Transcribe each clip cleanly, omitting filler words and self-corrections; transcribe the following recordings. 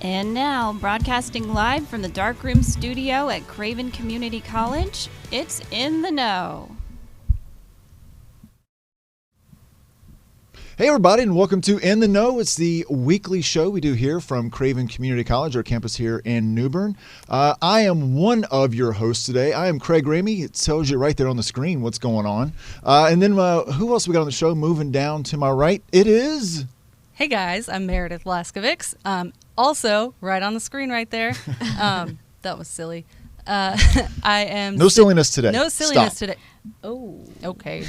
And now, broadcasting live from the Darkroom Studio at Craven Community College, it's In the Know. Hey everybody, and welcome to In the Know. It's the weekly show we do here from Craven Community College, our campus here in New Bern. I am one of your hosts today. I am Craig Ramey. It tells you right there on the screen what's going on. And then who else we got on the show? Moving down to my right, it is... Hey guys, I'm Meredith Laskovics. Also, right on the screen right there. That was silly. I am... No silliness today. No silliness Stop. today. Oh, okay.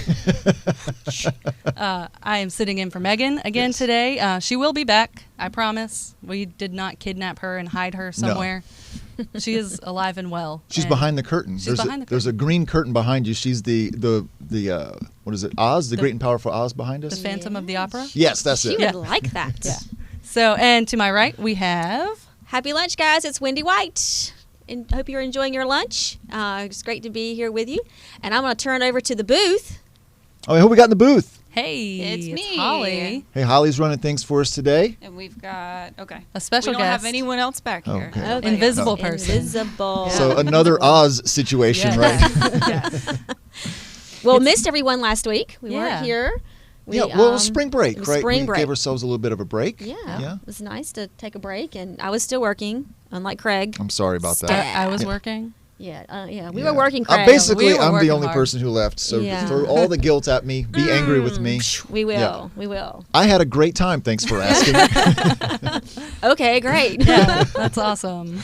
I am sitting in for Megan again today. She will be back, I promise. We did not kidnap her and hide her somewhere. No. She is alive and well. She's behind the curtain. There's a green curtain behind you. She's the what is it? Oz, the great and powerful Oz behind us. The Phantom of the Opera. Yes, that's it. She would like that. Yeah. So, and to my right we have... Happy lunch, guys. It's Wendy White. And hope you're enjoying your lunch. It's great to be here with you. And I'm going to turn over to the booth. Oh, who we got in the booth? Hey, it's me, Holly. Hey, Holly's running things for us today. And we've got, a special guest. We don't guest. have anyone else back here. Okay. Invisible person. Invisible. Yeah. So another Oz situation, right? Yes. Well, missed everyone last week. We weren't here. It was spring break, right? Spring break. We gave ourselves a little bit of a break. Yeah. It was nice to take a break, and I was still working, unlike Craig. I'm sorry about that. I was working. We were working, Craig. Basically, we I'm the only hard. person who left, so throw all the guilt at me. Be angry with me. We will. We will. I had a great time. Thanks for asking. Okay, great. Yeah, that's awesome.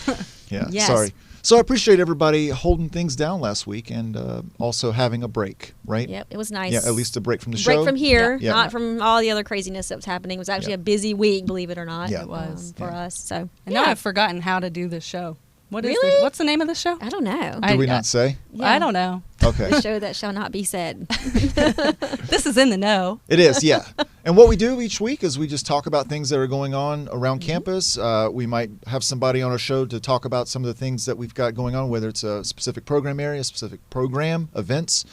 Yes. Sorry. So I appreciate everybody holding things down last week and also having a break, right? Yep, it was nice. Yeah, at least a break from the show. Break from here, Yeah. not from all the other craziness that was happening. It was actually a busy week, believe it or not. Yeah. It was. For us. So, And now I've forgotten how to do this show. Really? What's the name of the show? I don't know. Did we not say? I don't know. Okay. The show that shall not be said. This is In the Know. It is, yeah. And what we do each week is we just talk about things that are going on around campus. We might have somebody on our show to talk about some of the things that we've got going on, whether it's a specific program area, specific program, events.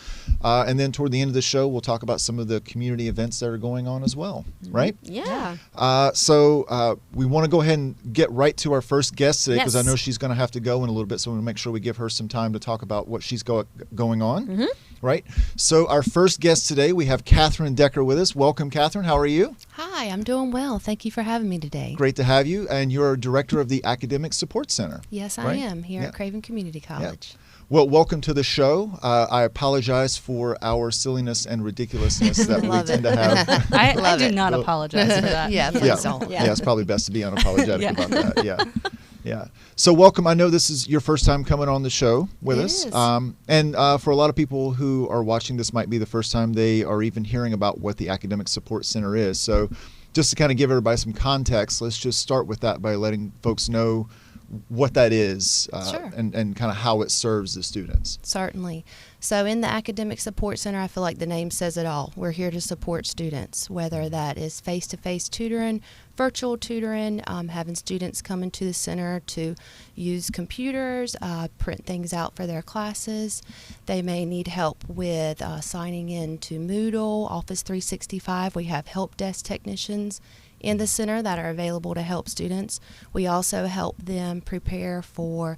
And then toward the end of the show, we'll talk about some of the community events that are going on as well, right? Yeah. So we want to go ahead and get right to our first guest today because I Yes. know she's going to have to go in a little bit, so we want to make sure we give her some time to talk about what she's going on, right? So our first guest today, we have Catherine Decker with us. Welcome, Catherine. How are you? Hi, I'm doing well. Thank you for having me today. Great to have you. And you're director of the Academic Support Center. Yes, I right? am here at Craven Community College. Yeah. Well, welcome to the show. I apologize for our silliness and ridiculousness that we tend to have. I do not apologize for that. Yeah, please don't. Yeah, it's probably best to be unapologetic about that. Yeah. So welcome. I know this is your first time coming on the show with us. Is. And for a lot of people who are watching, this might be the first time they are even hearing about what the Academic Support Center is. So just to kind of give everybody some context, let's just start with that by letting folks know what that is Sure. and kind of how it serves the students. Certainly. So in the Academic Support Center, I feel like the name says it all. We're here to support students, whether that is face-to-face tutoring, virtual tutoring, having students come into the center to use computers, print things out for their classes. They may need help with signing in to Moodle, Office 365. We have help desk technicians in the center that are available to help students. We also help them prepare for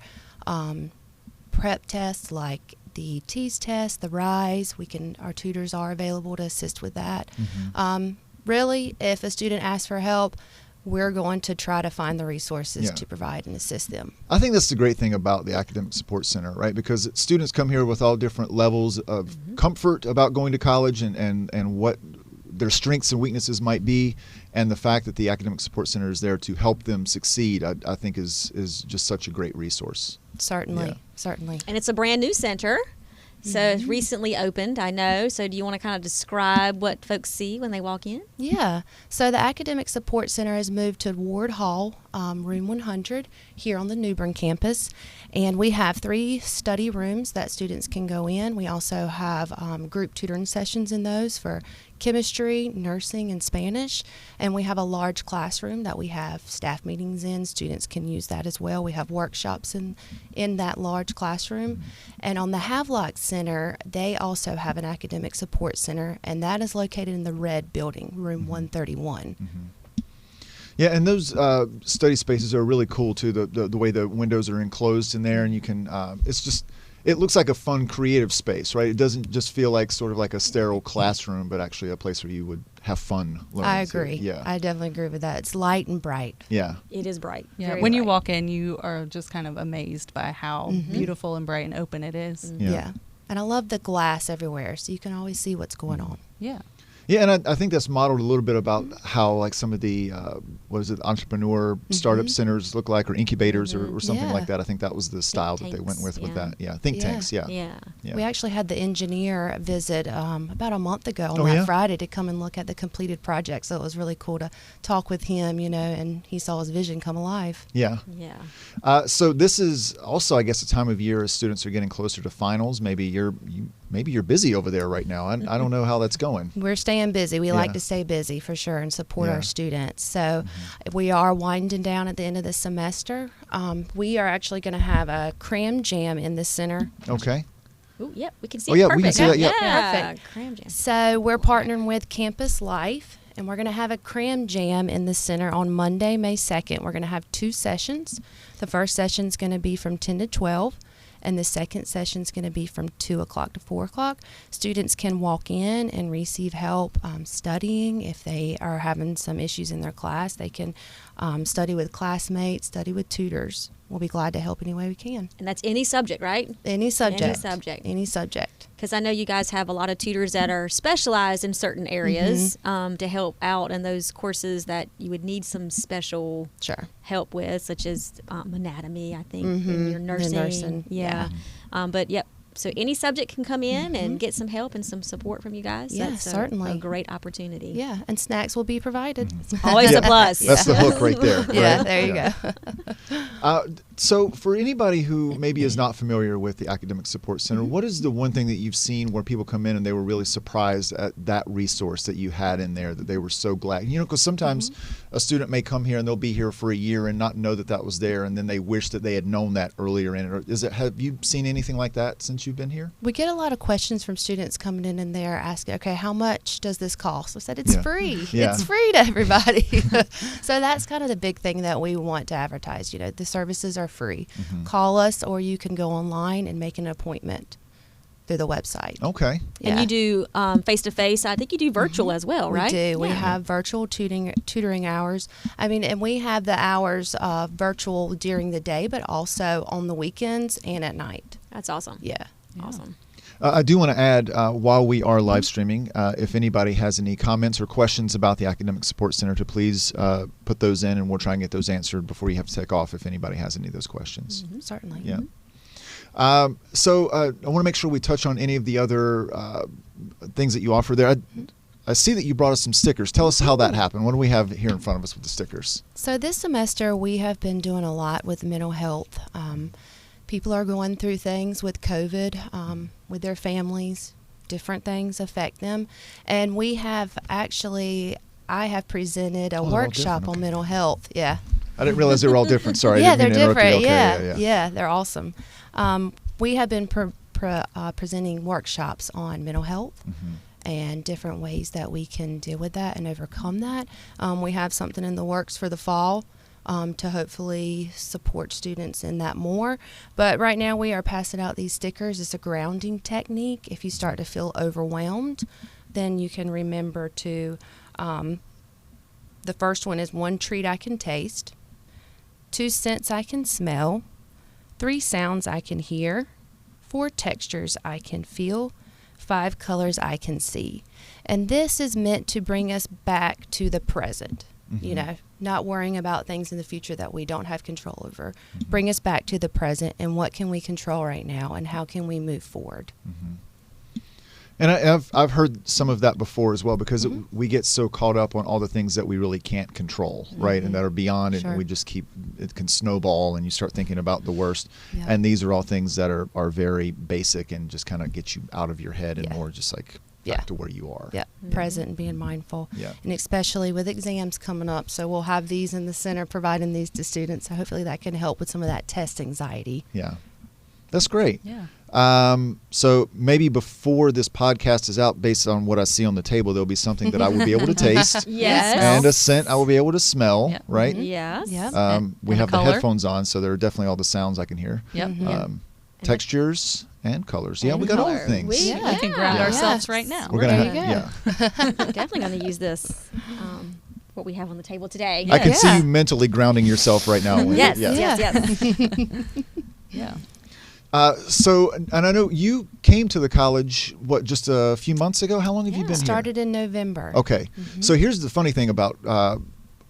prep tests like the TEAS test, the RISE. Our tutors are available to assist with that. Really, if a student asks for help, we're going to try to find the resources to provide and assist them. I think that's the great thing about the Academic Support Center, right? Because students come here with all different levels of comfort about going to college and what their strengths and weaknesses might be, and the fact that the Academic Support Center is there to help them succeed, I think is just such a great resource. Certainly. And it's a brand new center. So it's recently opened, I know. So do you want to kind of describe what folks see when they walk in? Yeah. So the Academic Support Center has moved to Ward Hall, room 100, here on the New Bern campus. And we have 3 study rooms that students can go in. We also have group tutoring sessions in those for chemistry, nursing, and Spanish. And we have a large classroom that we have staff meetings in. Students can use that as well. We have workshops in that large classroom. And on the Havelock Center, they also have an academic support center, and that is located in the red building, room 131. Yeah, and those study spaces are really cool too. The way the windows are enclosed in there, and you can. It looks like a fun, creative space, right? It doesn't just feel like sort of like a sterile classroom, but actually a place where you would have fun learning. I agree. Too. Yeah, I definitely agree with that. It's light and bright. Yeah. It is bright. Yeah, Very when you bright. walk in, you are just kind of amazed by how beautiful and bright and open it is. Yeah. And I love the glass everywhere, so you can always see what's going on. Yeah. Yeah, and I think that's modeled a little bit about how like some of the entrepreneur startup centers look like, or incubators or something Yeah. like that. I think that was the style that they went with tanks, that. Yeah, think Yeah. tanks. Yeah. Yeah. Yeah. We actually had the engineer visit about a month ago on Oh, that yeah? Friday to come and look at the completed project. So it was really cool to talk with him, and he saw his vision come alive. Yeah. Yeah. So this is also, I guess, a time of year as students are getting closer to finals. Maybe you're busy over there right now. I don't know how that's going. We're staying busy. We like Yeah. to stay busy for sure and support Yeah. our students. So we are winding down at the end of the semester. We are actually going to have a cram jam in the center. Okay. Ooh, yep. We can see Oh, it. yeah, Perfect. we can see that, yeah. Perfect. Cram jam. So we're partnering with Campus Life, and we're going to have a cram jam in the center on Monday, May 2nd. We're going to have 2 sessions. The first session is going to be from 10 to 12. And the second session is going to be from 2 o'clock to 4 o'clock. Students can walk in and receive help studying. If they are having some issues in their class, they can study with classmates, study with tutors. We'll be glad to help any way we can. And that's any subject, right? Any subject. Any subject. Any subject. Because I know you guys have a lot of tutors that are specialized in certain areas to help out in those courses that you would need some special Sure. help with, such as anatomy, I think, and your The nursing. nursing, Yeah. But, yep. So any subject can come in and get some help and some support from you guys. Yeah, That's certainly. a great opportunity. Yeah, and snacks will be provided. Always a plus. That's the hook right there. Yeah, right? there you go. So for anybody who maybe is not familiar with the Academic Support Center, what is the one thing that you've seen where people come in and they were really surprised at that resource that you had in there, that they were so glad? Because sometimes a student may come here and they'll be here for a year and not know that that was there, and then they wish that they had known that earlier in it. Have you seen anything like that since you've been here? We get a lot of questions from students coming in and they're asking, okay, how much does this cost? I said, it's Yeah. free. Yeah. It's free to everybody. So that's kind of the big thing that we want to advertise. The services are free. Call us, or you can go online and make an appointment through the website. Okay. Yeah. And you do face-to-face. I think you do virtual as well, right? We do. We Yeah. have virtual tutoring hours. And we have the hours virtual during the day, but also on the weekends and at night. That's awesome. Yeah. Awesome. I do want to add, while we are live streaming, if anybody has any comments or questions about the Academic Support Center, to please put those in, and we'll try and get those answered before you have to take off if anybody has any of those questions. Certainly. Yeah. So I want to make sure we touch on any of the other things that you offer there. I see that you brought us some stickers. Tell us how that happened. What do we have here in front of us with the stickers? So this semester we have been doing a lot with mental health. People are going through things with COVID, with their families. Different things affect them. And we have I have presented a they're all workshop different. on mental health. Yeah. I didn't realize they were all different. Sorry. Yeah, I didn't they're mean to interrupt different. you. Okay, Yeah, they're awesome. We have been presenting workshops on mental health and different ways that we can deal with that and overcome that. We have something in the works for the fall to hopefully support students in that more. But right now we are passing out these stickers. It's a grounding technique. If you start to feel overwhelmed, then you can remember to, the first one is 1 treat I can taste, 2 scents I can smell, 3 sounds I can hear, 4 textures I can feel, 5 colors I can see. And this is meant to bring us back to the present, not worrying about things in the future that we don't have control over. Bring us back to the present and what can we control right now and how can we move forward. And I've heard some of that before as well, because we get so caught up on all the things that we really can't control, right, and that are beyond it, Sure. and we just it can snowball, and you start thinking about the worst. Yeah. And these are all things that are very basic and just kind of get you out of your head and Yeah. more just like Yeah. back to where you are. Yeah, present and being mindful. Yeah. And especially with exams coming up. So we'll have these in the center providing these to students. So hopefully that can help with some of that test anxiety. Yeah. That's great. Yeah. So maybe before this podcast is out, based on what I see on the table, there'll be something that I will be able to taste. Yes. And a scent I will be able to smell, Yep. right? Yes. Yeah. We And a have the color. headphones on, so there are definitely all the sounds I can hear. Yep. Textures and colors. Yeah, And we got all color. the things. We- We can ground Yeah. ourselves right now. We're gonna There you have, go. yeah. Definitely going to use this, what we have on the table today. I can see Yeah. you mentally grounding yourself right now. Wendy. Yes, Yeah. yes. Yeah. So, and I know you came to the college, just a few months ago? How long have you been here? Started in November. Okay. So here's the funny thing about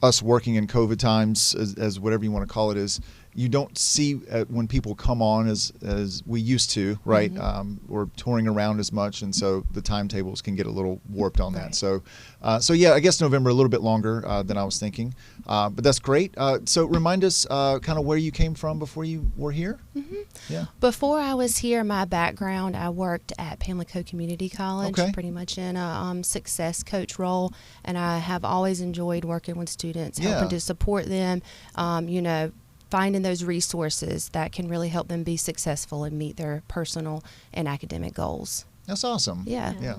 us working in COVID times, as whatever you want to call it, is you don't see when people come on as we used to, right? We're touring around as much, and so the timetables can get a little warped on that. Right. So yeah, I guess November a little bit longer than I was thinking, but that's great. So remind us kind of where you came from before you were here. Yeah. Before I was here, my background, I worked at Pamlico Community College, Okay. pretty much in a success coach role, and I have always enjoyed working with students, Yeah. helping to support them, finding those resources that can really help them be successful and meet their personal and academic goals. That's awesome. Yeah. Yeah.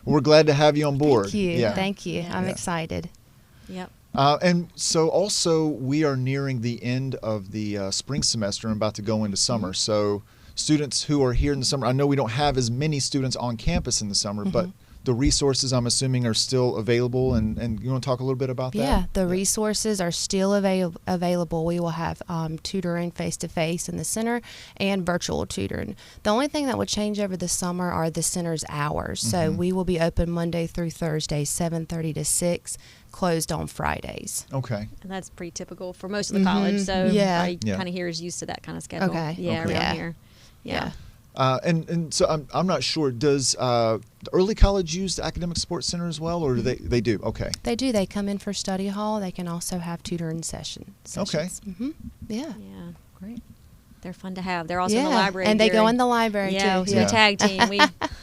Well, we're glad to have you on board. Thank you. Yeah. Thank you. I'm Yeah. excited. Yep. And so also we are nearing the end of the spring semester and about to go into summer. So students who are here in the summer, I know we don't have as many students on campus in the summer, but the resources I'm assuming are still available. And you want to talk a little bit about that? Yeah, the resources are still available. We will have tutoring face-to-face in the center and virtual tutoring. The only thing that will change over the summer are the center's hours. So we will be open Monday through Thursday, 7:30 to 6, closed on Fridays. Okay. And that's pretty typical for most of the college. So Yeah. everybody Yeah. kind of here is used to that kind of schedule. Okay. Yeah, Okay. around Yeah. here. Yeah. And so I'm not sure. Does the early college use the academic support center as well, or do they do? Okay. They do. They come in for study hall. They can also have tutoring sessions. Okay. Yeah. Yeah. Great. They're fun to have. They're also in the Yeah, library. and they go during- in the library Yeah, too. so Yeah. we tag team. We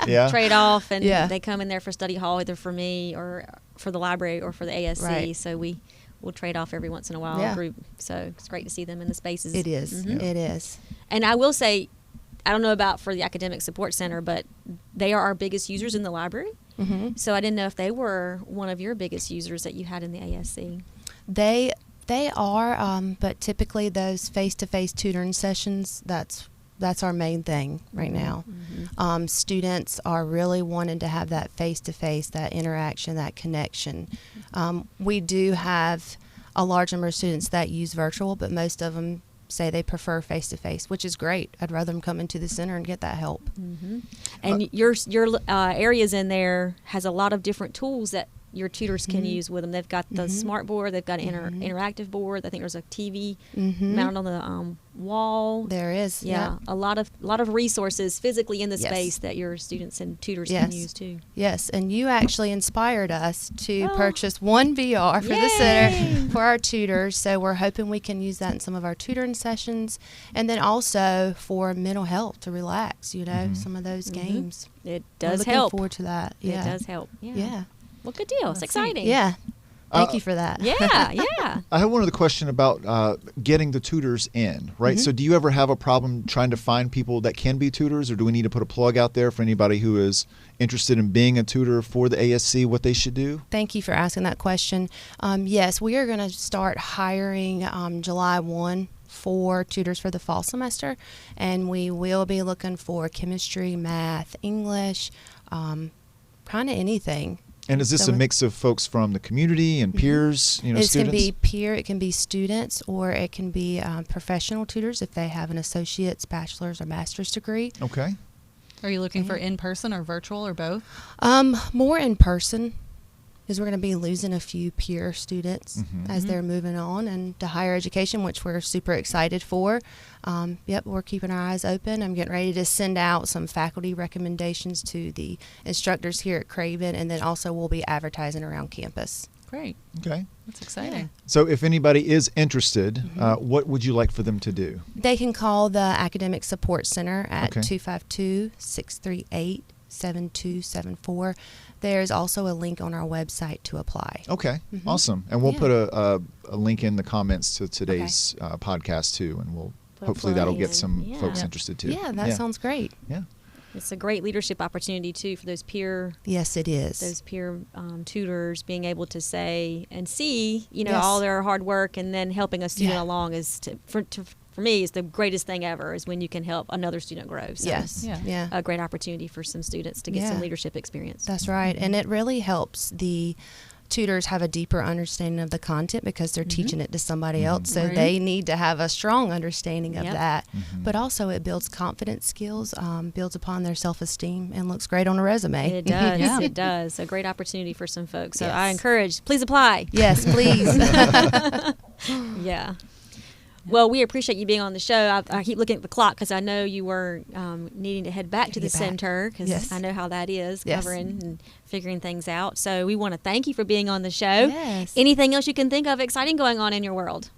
Yeah. trade off, and Yeah. they come in there for study hall, either for me or for the library or for the ASC. Right. So we'll trade off every once in a while, Yeah. group. So it's great to see them in the spaces. It is. Mhm. It is. And I will say, I don't know about for the academic support center, but they are our biggest users in the library. hmm So I didn't know if they were one of your biggest users that you had in the ASC. They are, but typically those face-to-face tutoring sessions, that's our main thing right now. Students are really wanting to have that face-to-face, that interaction, that connection. We do have a large number of students that use virtual, but most of them say they prefer face-to-face, which is great. I'd rather them come into the center and get that help. And your areas in there has a lot of different tools that your tutors can use with them. They've got the smart board. They've got an interactive board. I think there's a TV mounted on the wall. There is. Yeah, Yep. a lot of resources physically in the Yes. space that your students and tutors Yes. can use too. Yes, and you actually inspired us to Oh. purchase one VR for the Yay! center for our tutors. So we're hoping we can use that in some of our tutoring sessions, and then also for mental health to relax. Some of those games. It We're does looking help. forward to that. Yeah. It does help. Yeah. Yeah. Well, good deal. It's That's neat. exciting. Yeah. Thank you for that. Yeah. Yeah. I have one other question about getting the tutors in, right? So do you ever have a problem trying to find people that can be tutors, or do we need to put a plug out there for anybody who is interested in being a tutor for the ASC, what they should do? Thank you for asking that question. Yes, we are going to start hiring July 1 for tutors for the fall semester, and we will be looking for chemistry, math, English, kind of anything. And is this So a mix of folks from the community and peers, It can students? be peer, it can be students, or it can be professional tutors if they have an associate's, bachelor's, or master's degree. Okay. Are you looking for in-person or virtual or both? More in person, because we're going to be losing a few peer students as they're moving on and to higher education, which we're super excited for. We're keeping our eyes open. I'm getting ready to send out some faculty recommendations to the instructors here at Craven, and then also we'll be advertising around campus. Great. Okay. That's exciting. So if anybody is interested, what would you like for them to do? They can call the Academic Support Center at Okay. 252-638-7274. There's also a link on our website to apply. Okay, awesome. And we'll Yeah. put a link in the comments to today's podcast too, and we'll hopefully that'll get and- some yeah. folks interested too. Yeah, that sounds great. Yeah. It's a great leadership opportunity too for those peer Yes, it is. tutors being able to say and see, Yes. all their hard work, and then helping a student Yeah. along for me is the greatest thing ever, is when you can help another student grow. So Yes. Yeah. Yeah. a great opportunity for some students to get Yeah. some leadership experience. That's right. And it really helps the tutors have a deeper understanding of the content because they're teaching it to somebody else. So Right. they need to have a strong understanding of Yep. that. But also it builds confidence skills, builds upon their self-esteem, and looks great on a resume. It does. Yeah. It does. A great opportunity for some folks. So Yes. I encourage, please apply. Yes, please. Yeah. Well, we appreciate you being on the show. I keep looking at the clock because I know you were needing to head back to the Get back. center, because Yes. I know how that is, Yes. covering and figuring things out. So we want to thank you for being on the show. Yes. Anything else you can think of exciting going on in your world?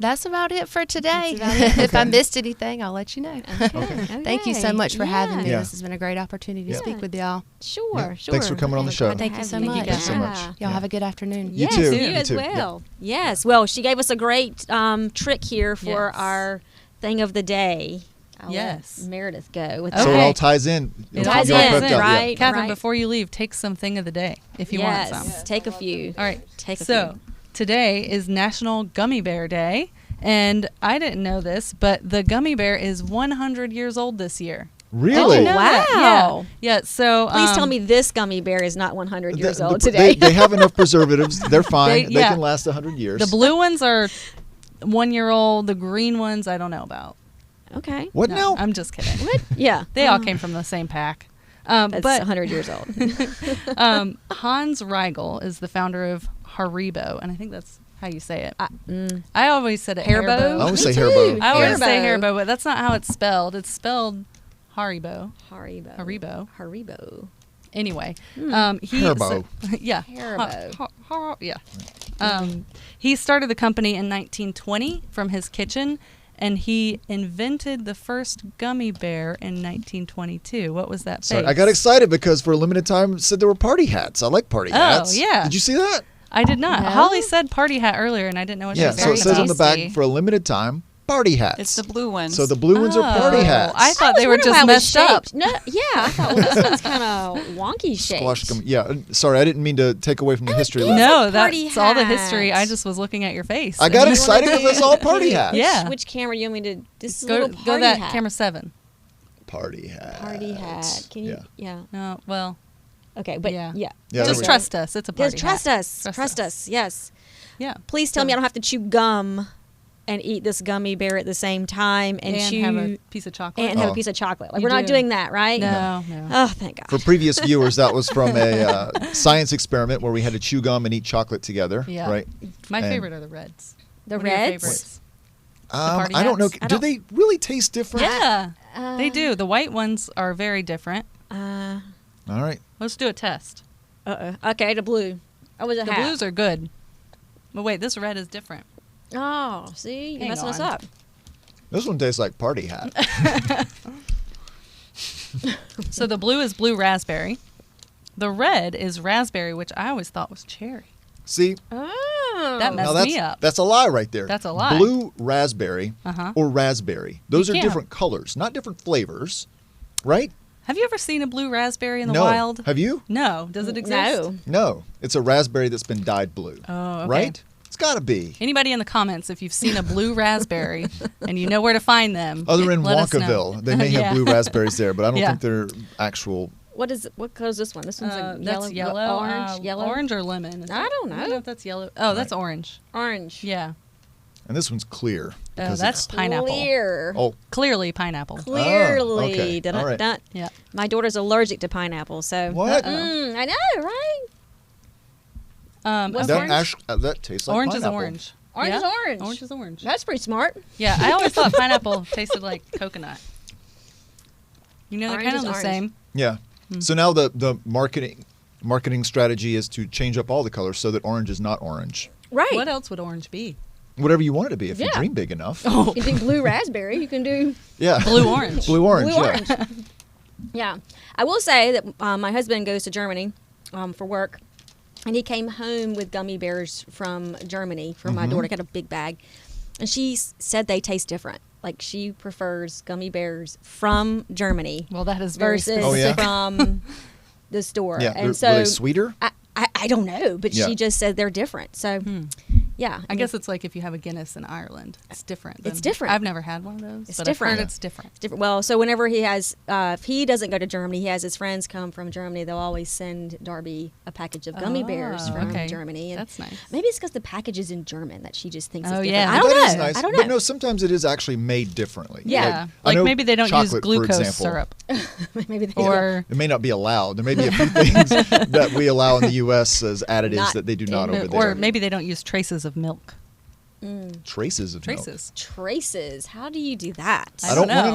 That's about it for today. That's about it. If I missed anything, I'll let you know. Thank you so Okay. much for having me. Yeah. This has been a great opportunity to Yeah. speak with y'all. Sure, Yeah. sure. Thanks for coming on the show. Thank you so Having much. Thanks so much. Yeah. Y'all Yeah. have a good afternoon. You Yes, too. you You as too. well. Yes. Well, she gave us a great trick here for Yes. our thing of the day. I'll let Yes. Meredith go with So that. it Okay. all ties in. It Y'all ties prepped in, up, yeah. right? Catherine, before you leave, take some thing of the day if you yes. want some. Take a few. All right. Take a So few. today is National Gummy Bear Day, and I didn't know this, but the gummy bear is 100 years old this year. Really? Did you know that? Wow. Yeah. So Please tell me this gummy bear is not 100 years old They, today. they have enough preservatives. They're fine. They yeah. can last 100 years. the blue ones are 1 year old. The green ones I don't know about. Okay. What No, now? I'm just kidding. Yeah. They all came from the same pack. That's But 100 years old. Hans Riegel is the founder of Haribo, and I think that's how you say it. Mm. I always said it Haribo? Haribo. I always say Me Haribo. too. I always say Haribo. Haribo, but that's not how it's spelled. It's spelled Haribo. Haribo. Haribo. Haribo. Anyway, he Haribo. yeah, Haribo. yeah. He started the company in 1920 from his kitchen, and he invented the first gummy bear in 1922. What was that? Sorry, face? I got excited because for a limited time it said there were party hats. I like party hats. yeah. Did you see that? I did not. No? Holly said party hat earlier, and I didn't know what she Yeah. was So it talking says about. on the back tasty. for a limited time, party hats. It's the blue ones. So the blue ones are party Oh, hats. I thought they I were was wondering just how it was messed up. shaped. No, yeah, I thought, well, this one's kind of wonky shaped. Squash gum. Yeah. Sorry, I didn't mean to take away from the history. It's lesson. No, a party that's all the history. hat. I just was looking at your face. I got And excited because I saw party hats. Yeah. Which camera do you want me to? This is a Go little go party that hat. camera 7. Party hats. Party hat. Can you? Yeah. No, well, Okay, but Yeah. yeah. Yeah, there just we go. trust us. It's a party Just trust hat. us. Trust us. Yes. Yeah. Please tell me I don't have to chew gum and eat this gummy bear at the same time and chew have a piece of chocolate. and have Oh. a piece of chocolate. Like You we're not do. doing that, right? No. Oh, thank God. For previous viewers, that was from a science experiment where we had to chew gum and eat chocolate together. Yeah. Right. My And- favorite are the reds. The What are your reds? favorites? I don't know. hats? I Do don't- they really taste different? Yeah, they do. The white ones are very different. Uh All right. Let's do a test. uh. Okay, the blue. Oh, was it The half? blues are good. But wait, this red is different. Oh, see, you're Hang messing us on. up. This one tastes like party hat. So the blue is blue raspberry. The red is raspberry, which I always thought was cherry. See, Oh, That now messed me up. that's a lie right there. That's a lie. Blue raspberry Uh-huh. or raspberry. Those You are can't- different colors, not different flavors, right? Have you ever seen a blue raspberry in the No. wild? Have you? No. Does it exist? No. No. It's a raspberry that's been dyed blue. Oh, okay. Right? It's got to be. Anybody in the comments, if you've seen a blue raspberry and you know where to find them, Other in let us know. Wonkaville, they may have Yeah. blue raspberries there, but I don't Yeah. think they're actual. What color is this one? This one's a That's yellow, yellow, orange, yellow, orange or lemon. I don't I don't know know. if that's yellow. Oh, that's Right. orange. orange. Yeah. And this one's clear. because That's it's- pineapple. Clear. Oh, Clearly pineapple. Clearly. okay. Dun, All right. dun. Yeah. My daughter's allergic to pineapple, so. What? I know, right? What's that, orange? that tastes like Orange pineapple. is orange. Orange Yeah? is orange. Orange is orange. That's pretty smart. Yeah, I always thought pineapple tasted like coconut. You know, they're Orange kind of is the orange. same. Yeah. Hmm. So now the marketing strategy is to change up all the colors so that orange is not orange. Right. What else would orange be? Whatever you want it to be, if you Yeah. dream big enough. Oh, You can do blue raspberry. You can do Yeah. blue orange. Blue orange. blue yeah. orange. Yeah. I will say that my husband goes to Germany for work, and he came home with gummy bears from Germany for my daughter. Got a big bag. And she said they taste different. Like she prefers gummy bears from Germany Well, that is very versus specific. from the store. Yeah, And were so they sweeter? I don't know, but Yeah. she just said they're different. So yeah, I guess it's like if you have a Guinness in Ireland, it's different. It's different. I've never had one of those. It's but different. I've heard it's different. it's different. Well, so whenever he has, if he doesn't go to Germany, he has his friends come from Germany. They'll always send Darby a package of gummy bears from okay. Germany. And That's nice. maybe it's because the package is in German that she just thinks Oh, it's yeah. different. I don't That know. is nice. I don't know. But no, sometimes it is actually made differently. Yeah. I Like know maybe they don't use chocolate, for glucose example, syrup. Maybe they Or It may not be allowed. There may be a few things that we allow in the U.S. as additives Not that they do not in- over there. or maybe they don't use traces of milk. Traces of milk. Traces. traces. How do you do that? I don't want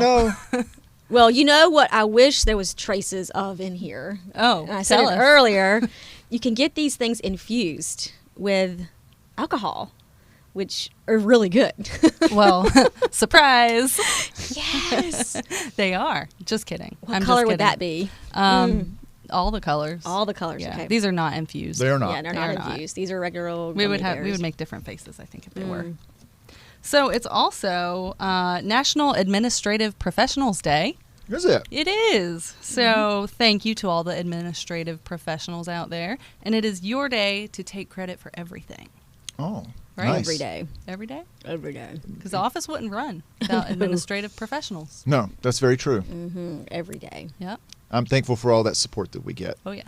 to know. Well, you know what I wish there was traces of in here. Oh, And I said tell it us. earlier. You can get these things infused with alcohol, which are really good. Well, surprise. Yes. They are. Just kidding. What I'm color just would kidding. that be? All the colors. All the colors. Yeah. Okay. These are not infused. They are not. Yeah, they're They're not not. infused. These are regular old We would gummy have. We bears. would make different faces, I think, if they were. So it's also National Administrative Professionals Day. Is it? It is. So thank you to all the administrative professionals out there, and it is your day to take credit for everything. Oh, Right? nice. Every day. Every day, Every day. because the office wouldn't run without administrative professionals. No, that's very true. Every day. Yep. I'm thankful for all that support that we get. Oh yeah.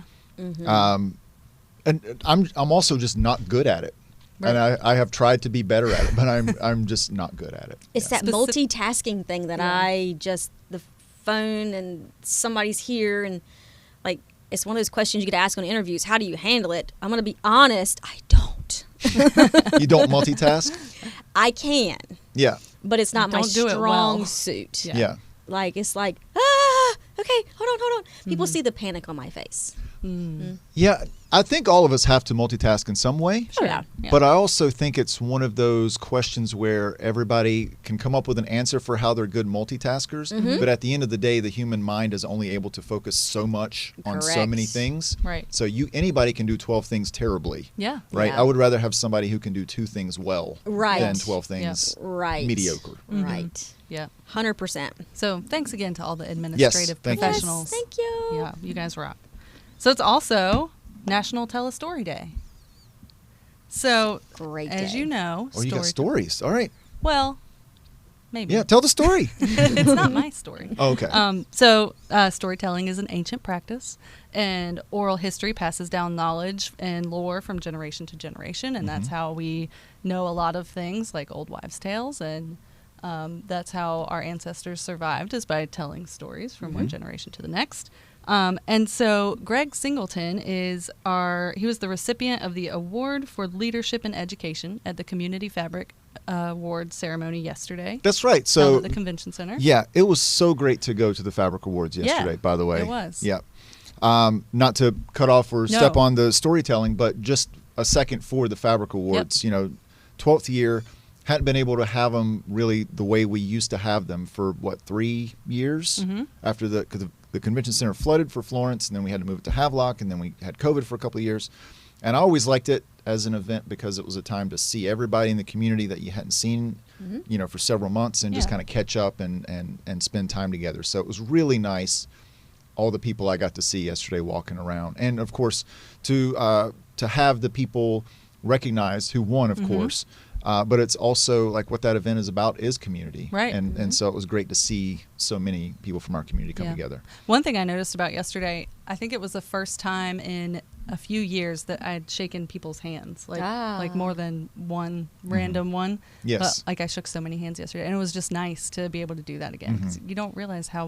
And I'm also just not good at it. And I have tried to be better at it, but I'm just not good at it. It's Yeah. that multitasking thing that the phone and somebody's here and like it's one of those questions you get asked on interviews. How do you handle it? I'm going to be honest. I don't. You don't multitask? I can, Yeah. but it's not my Don't do it strong well. suit. Yeah. Yeah. Like it's like okay, hold on. People see the panic on my face. Yeah. I think all of us have to multitask in some way. Oh, yeah. But I also think it's one of those questions where everybody can come up with an answer for how they're good multitaskers. But at the end of the day, the human mind is only able to focus so much on so many Correct. things. Right. So anybody can do 12 things terribly. Yeah. Right. Yeah. I would rather have somebody who can do 2 things well Right. than 12 things Right. mediocre. Right. Yeah. 100%. So thanks again to all the administrative thank you. professionals. Yes, thank you. Yeah, you guys rock. So it's also National Tell a Story Day. So, Great as day. you know, Oh, you got stories. All right. Well, maybe. Yeah. Tell the story. It's not my story. Oh, okay. So storytelling is an ancient practice, and oral history passes down knowledge and lore from generation to generation, and that's how we know a lot of things like old wives' tales, and that's how our ancestors survived, is by telling stories from one generation to the next. And so Greg Singleton he was the recipient of the Award for Leadership in Education at the Community Fabric Award ceremony yesterday. That's right. held So at the convention center. yeah, it was so great to go to the Fabric Awards yesterday, by the way. it was. Yeah. Not to cut off or No. step on the storytelling, but just a second for the Fabric Awards. 12th year, hadn't been able to have them really the way we used to have them for, 3 years? After because the convention center flooded for Florence, and then we had to move it to Havelock, and then we had COVID for a couple of years. And I always liked it as an event because it was a time to see everybody in the community that you hadn't seen, for several months, and just Yeah. kind of catch up and spend time together. So it was really nice. All the people I got to see yesterday walking around, and of course to have the people recognized who won, of course. But it's also like what that event is about is community, Right. And so it was great to see so many people from our community come Yeah. together. One thing I noticed about yesterday, I think it was the first time in a few years that I'd shaken people's hands, like more than one random one. Yes. But I shook so many hands yesterday, and it was just nice to be able to do that again, because you don't realize how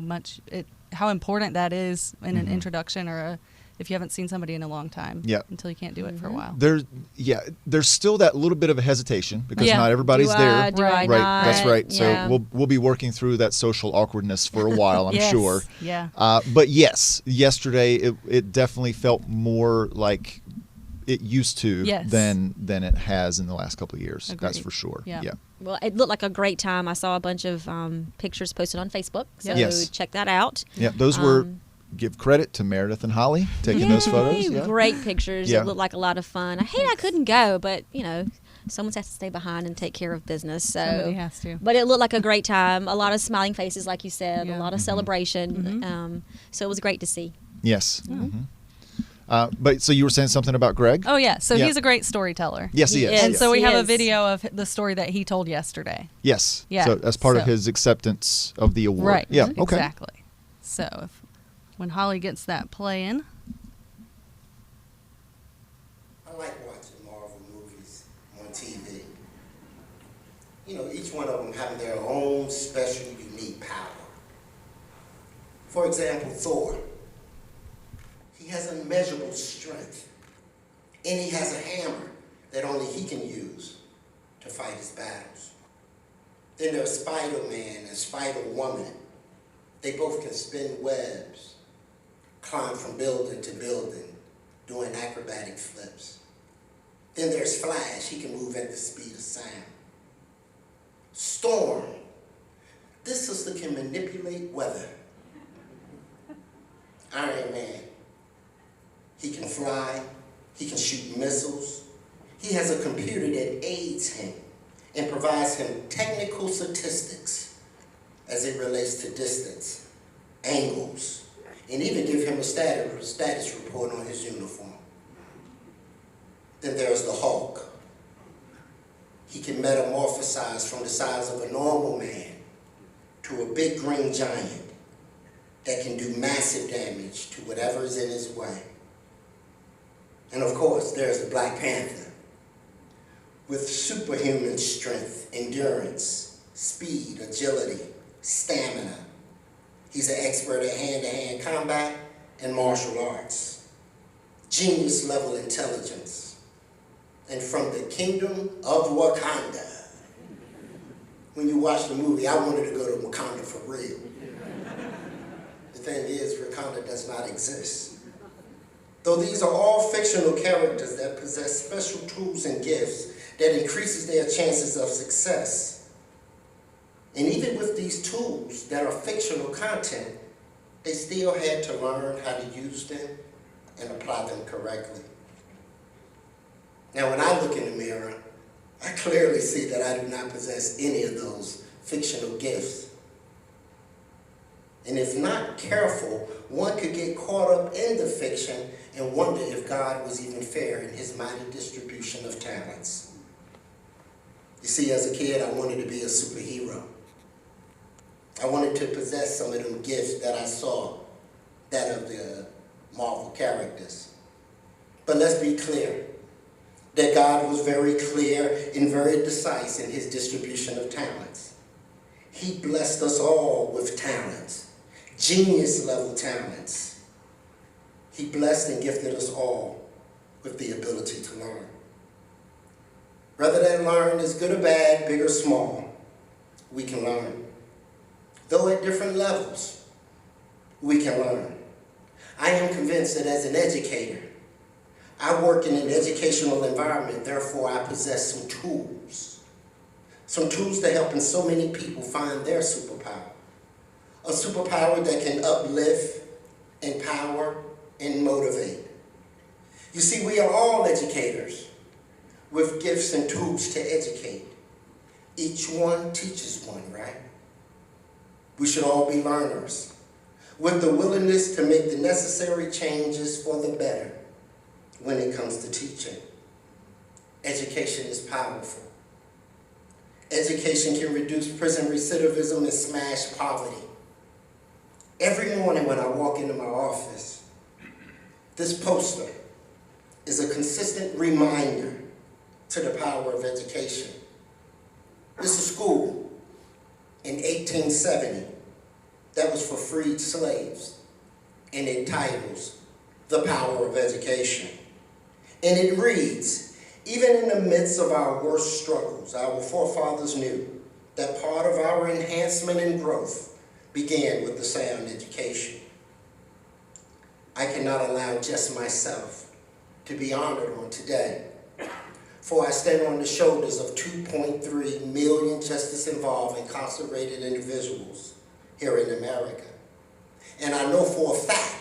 important that is in an introduction or if you haven't seen somebody in a long time. Yeah. Until you can't do it for a while. There's still that little bit of a hesitation because Yeah. not everybody's Do there. I, do I Right. Right, not? that's right. Yeah. So we'll be working through that social awkwardness for a while, I'm Yes. sure. Yeah. But yes, yesterday it definitely felt more like it used to Yes. than it has in the last couple of years. That's Agreed. for sure. Yeah. Well, it looked like a great time. I saw a bunch of pictures posted on Facebook, so Yes. check that out. Yeah, those were give credit to Meredith and Holly taking those photos. Yay, Yeah. Great pictures. Yeah. It looked like a lot of fun. I hate I couldn't go, but someone's has to stay behind and take care of business. So Somebody has to. But it looked like a great time. A lot of smiling faces, like you said, Yeah. a lot of celebration. So it was great to see. Yes. But so you were saying something about Greg? Oh, yeah. So Yeah. he's a great storyteller. Yes, he He is. is. And Yes. so we He have a is. video of the story that he told yesterday. Yes. Yeah. So as part of So- his acceptance of the award. Right. Yeah. Okay. Exactly. So when Holly gets that playing. I like watching Marvel movies on TV. You know, each one of them having their own special, unique power. For example, Thor. He has unmeasurable strength, and he has a hammer that only he can use to fight his battles. Then there's Spider-Man and Spider-Woman. They both can spin webs, climb from building to building, doing acrobatic flips. Then there's Flash. He can move at the speed of sound. Storm. This sister can manipulate weather. Iron Man. He can fly. He can shoot missiles. He has a computer that aids him and provides him technical statistics as it relates to distance, angles, and even give him a status report on his uniform. Then there's the Hulk. He can metamorphosize from the size of a normal man to a big green giant that can do massive damage to whatever is in his way. And of course, there's the Black Panther with superhuman strength, endurance, speed, agility, stamina. He's an expert at hand-to-hand combat and martial arts. Genius level intelligence. And from the kingdom of Wakanda. When you watch the movie, I wanted to go to Wakanda for real. The thing is, Wakanda does not exist. Though these are all fictional characters that possess special tools and gifts that increases their chances of success. And even with these tools that are fictional content, they still had to learn how to use them and apply them correctly. Now, when I look in the mirror, I clearly see that I do not possess any of those fictional gifts. And if not careful, one could get caught up in the fiction and wonder if God was even fair in his mighty distribution of talents. You see, as a kid, I wanted to be a superhero. I wanted to possess some of them gifts that I saw, that of the Marvel characters. But let's be clear, that God was very clear and very decisive in his distribution of talents. He blessed us all with talents, genius level talents. He blessed and gifted us all with the ability to learn. Whether that learn is good or bad, big or small, we can learn. Though at different levels, we can learn. I am convinced that as an educator, I work in an educational environment, therefore I possess some tools. Some tools to help so many people find their superpower. A superpower that can uplift, empower, and motivate. You see, we are all educators with gifts and tools to educate. Each one teaches one, right? We should all be learners with the willingness to make the necessary changes for the better when it comes to teaching. Education is powerful. Education can reduce prison recidivism and smash poverty. Every morning when I walk into my office, this poster is a consistent reminder to the power of education. This is school in 1870 that was for freed slaves, and it titles The Power of Education. And it reads, even in the midst of our worst struggles, our forefathers knew that part of our enhancement and growth began with the sound education. I cannot allow just myself to be honored on today, for I stand on the shoulders of 2.3 million justice-involved incarcerated individuals here in America. And I know for a fact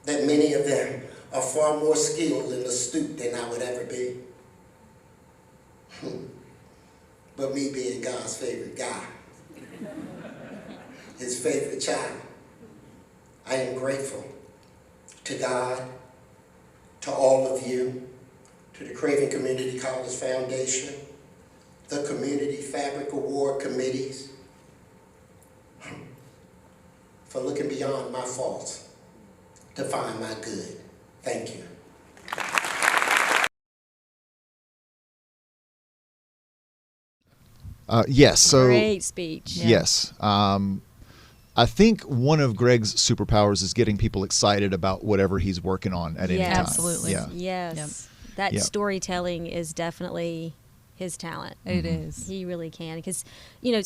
that many of them are far more skilled and astute than I would ever be. But me being God's favorite guy, his favorite child, I am grateful to God, to all of you, to the Craven Community College Foundation, the Community Fabric Award committees, for looking beyond my faults to find my good. Thank you. Yes. So Great speech. yes. I think one of Greg's superpowers is getting people excited about whatever he's working on at any Yes. time. Absolutely. Yeah. Yes. That Yep. storytelling is definitely his talent. It is. He really can, because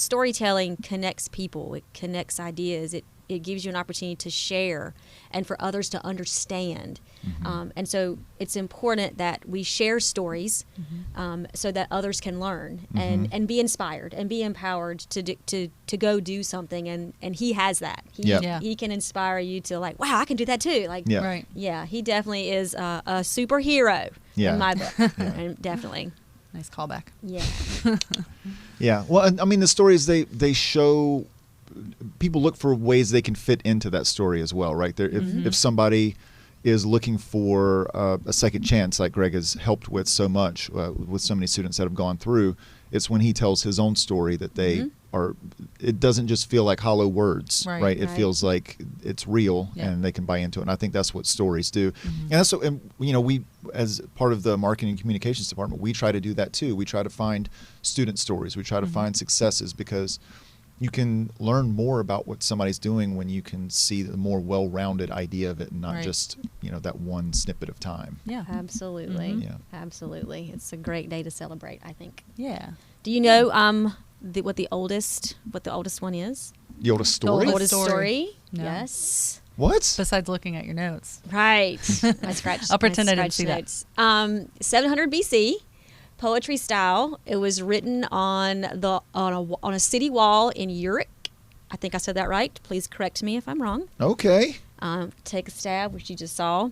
storytelling connects people. It connects ideas. It gives you an opportunity to share and for others to understand. And so it's important that we share stories so that others can learn and be inspired and be empowered to go do something. And he has that. Yep. Yeah. He can inspire you to like, wow, I can do that too. Like, Yeah. Right. yeah, he definitely is a superhero Yeah. in my book. And definitely. Nice callback. Yeah. Yeah. Well, and I mean, the stories they show, people look for ways they can fit into that story as well, right? There, if somebody is looking for a second chance, like Greg has helped with so much, with so many students that have gone through, it's when he tells his own story that they are. It doesn't just feel like hollow words, Right. right? It Right. feels like it's real, Yeah. and they can buy into it. And I think that's what stories do. And that's what, and, we, as part of the marketing and communications department, we try to do that too. We try to find student stories. We try to find successes, because you can learn more about what somebody's doing when you can see the more well-rounded idea of it, and not Right. just that one snippet of time. Yeah. Absolutely. Yeah. Absolutely. It's a great day to celebrate, I think. Yeah. Do you know what the oldest one is? The oldest story? The Oldest story? No. Yes. What? Besides looking at your notes. Right. I scratched. I'll pretend I didn't scratched see that. notes. 700 BC, poetry style. It was written on a city wall in Uruk. I think I said that right. Please correct me if I'm wrong. Okay. Take a stab, which you just saw.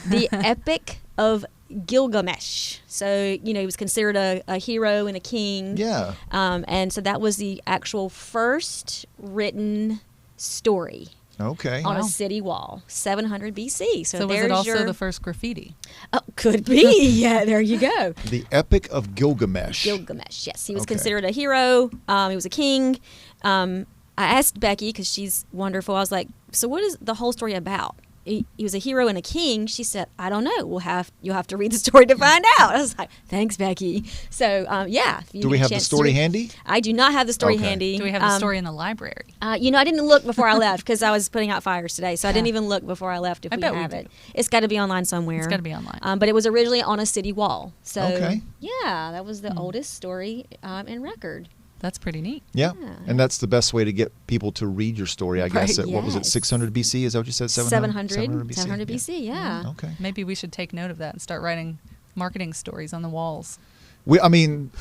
The Epic of Gilgamesh. So, he was considered a hero and a king. Yeah. And so that was the actual first written story Okay. on Wow. a city wall, 700 BC. So, So was there's it also your, the first graffiti? Oh, could be. Yeah, there you go. The Epic of Gilgamesh. Gilgamesh. Yes, he was Okay. considered a hero. He was a king. I asked Becky, because she's wonderful. I was like, so what is the whole story about? He was a hero and a king. She said, I don't know. You'll have to read the story to find out. I was like, thanks, Becky. So, yeah. If you Do we get a have the chance story to- handy? I do not have the story Okay. handy. Do we have the story in the library? I didn't look before I left, because I was putting out fires today. So I didn't Yeah. even look before I left if I we bet we have do. it. It's got to be online somewhere. It's gotta be online. But it was originally on a city wall. So, Okay. yeah, that was the oldest story in record. That's pretty neat. Yeah. Yeah. And that's the best way to get people to read your story, I guess. Right, At, what was it, yes. 600 BC? Is that what you said? 700 BC? 700 BC, yeah. Okay. Maybe we should take note of that and start writing marketing stories on the walls.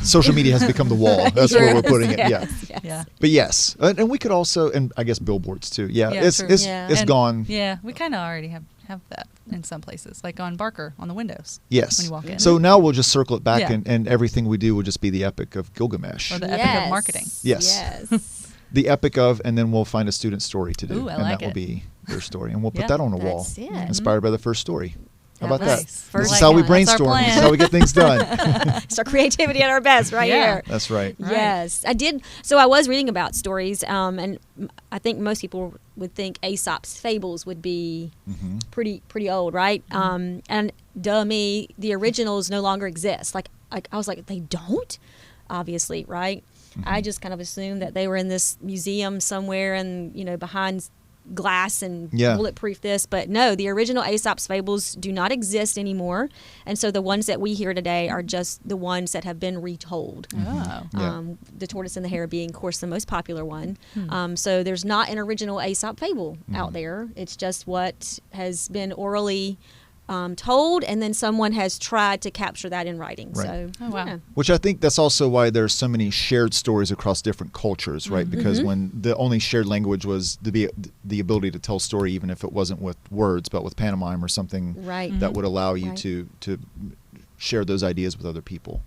Social media has become the wall. That's where we're putting it. Yeah. Yes. Yeah. But yes, and we could also, and I guess billboards too. Yeah, Yeah, it's true. it's Yeah. it's And- gone. Yeah, we kind of already have that in some places, like on Barker on the windows. Yes. When you walk in. So now we'll just circle it back, Yeah. and everything we do will just be the Epic of Gilgamesh. Or the epic of marketing. Yes. Yes. The Epic of, and then we'll find a student story to do, Ooh, I and like that will it. be their story, and we'll put Yeah. that on a wall, That's it. inspired by the first story. How That about was that? nice. This First is how we one. That's our brainstorm. This is plan. how we get things done. It's our creativity at our best right Yeah. here. That's right. Right. Yes, I did. So I was reading about stories, and I think most people would think Aesop's fables would be pretty old, right? And duh me, the originals no longer exist. Like I was like, they don't? Obviously, right? I just kind of assumed that they were in this museum somewhere and, behind glass and Yeah. bulletproof this, but no, the original Aesop's fables do not exist anymore, and so the ones that we hear today are just the ones that have been retold. Oh. Yeah. The tortoise and the hare being, of course, the most popular one. So there's not an original Aesop fable out there. It's just what has been orally told, and then someone has tried to capture that in writing. Right. So, Oh, wow. yeah. Which I think that's also why there's so many shared stories across different cultures, right? Because when the only shared language was the ability to tell a story, even if it wasn't with words, but with pantomime or something Right. that would allow you Right. to share those ideas with other people.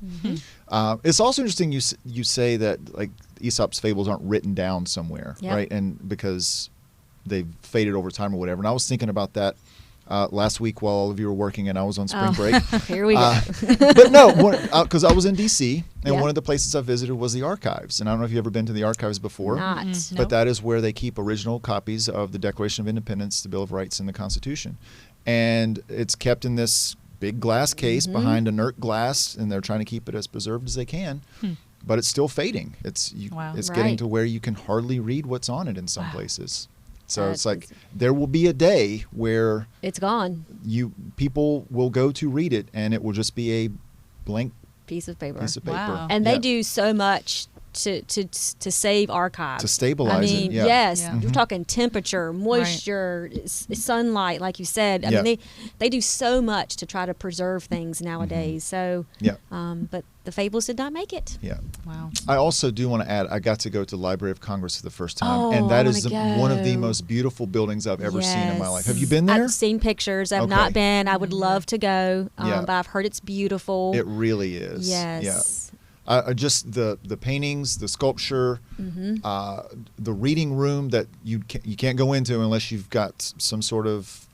It's also interesting you say that like Aesop's fables aren't written down somewhere, Yep. right? And because they've faded over time or whatever. And I was thinking about that last week while all of you were working and I was on spring break. Here we go. But no, because I was in D.C. and Yeah. one of the places I visited was the archives. And I don't know if you've ever been to the archives before. Not. But Nope. that is where they keep original copies of the Declaration of Independence, the Bill of Rights, and the Constitution. And it's kept in this big glass case behind inert glass, and they're trying to keep it as preserved as they can. But it's still fading. It's Wow. it's getting Right. to where you can hardly read what's on it in some places. So it's like That's- there will be a day where It's gone. people will go to read it, and it will just be a blank Piece of paper. piece of paper. Wow. And they Yeah. do so much to save archives. To stabilize I it, mean, yeah. yes, Yeah. you're talking temperature, moisture, sunlight, like you said. I Yeah. mean, they do so much to try to preserve things nowadays. So, Yeah. but the fables did not make it. Yeah. Wow. I also do want to add, I got to go to the Library of Congress for the first time, Oh, and that I is wanna one of the go. most beautiful buildings I've ever seen in my life. Have you Yes. been there? I've seen pictures. I've Okay. not been. I would love to go, Yeah. but I've heard it's beautiful. It really is. Yes. Yeah. Just the paintings, the sculpture, the reading room that you can't go into unless you've got some sort of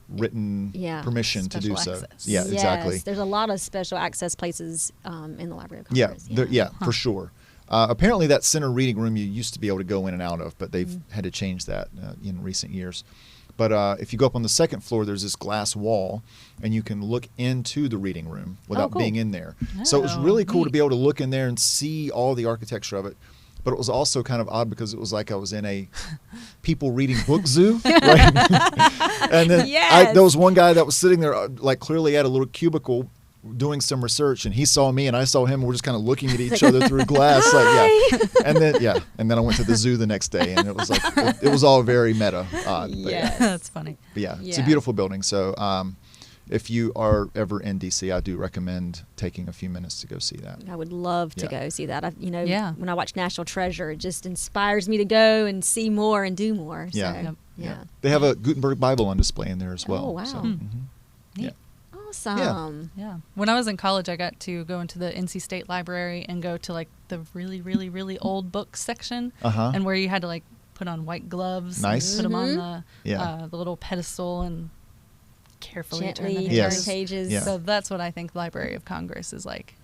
written Yeah. permission to do Special so. access. Yeah, Yes, exactly. there's a lot of special access places in the Library of Yeah, Congress. for sure. Apparently, that center reading room you used to be able to go in and out of, but they've had to change that in recent years. But if you go up on the second floor, there's this glass wall, and you can look into the reading room without cool. being in there. So it was really cool to be able to look in there and see all the architecture of it. But it was also kind of odd because it was like I was in a people reading book zoo. Right? And then Yes. there was one guy that was sitting there, like clearly at a little cubicle doing some research, and he saw me and I saw him, and we're just kind of looking at each other through glass. And then I went to the zoo the next day, and it was like it was all very meta odd. But Yes. That's funny. yeah, it's a Yeah. beautiful building. So if you are ever in DC, I do recommend taking a few minutes to go see that. I would love to Yeah. go see that. Yeah. When I watch National Treasure, it just inspires me to go and see more and do more. Yeah. So, Yep. yeah. They have a Gutenberg Bible on display in there as well. Oh, wow. So, Hmm. yeah. Awesome. Yeah. When I was in college, I got to go into the NC State Library and go to like the really, really, really old books section, Uh-huh. and where you had to like put on white gloves, Nice. and put them on the Yeah. the little pedestal and carefully turn the Gently pages. Yes. turn pages. Yeah. So that's what I think the Library of Congress is like.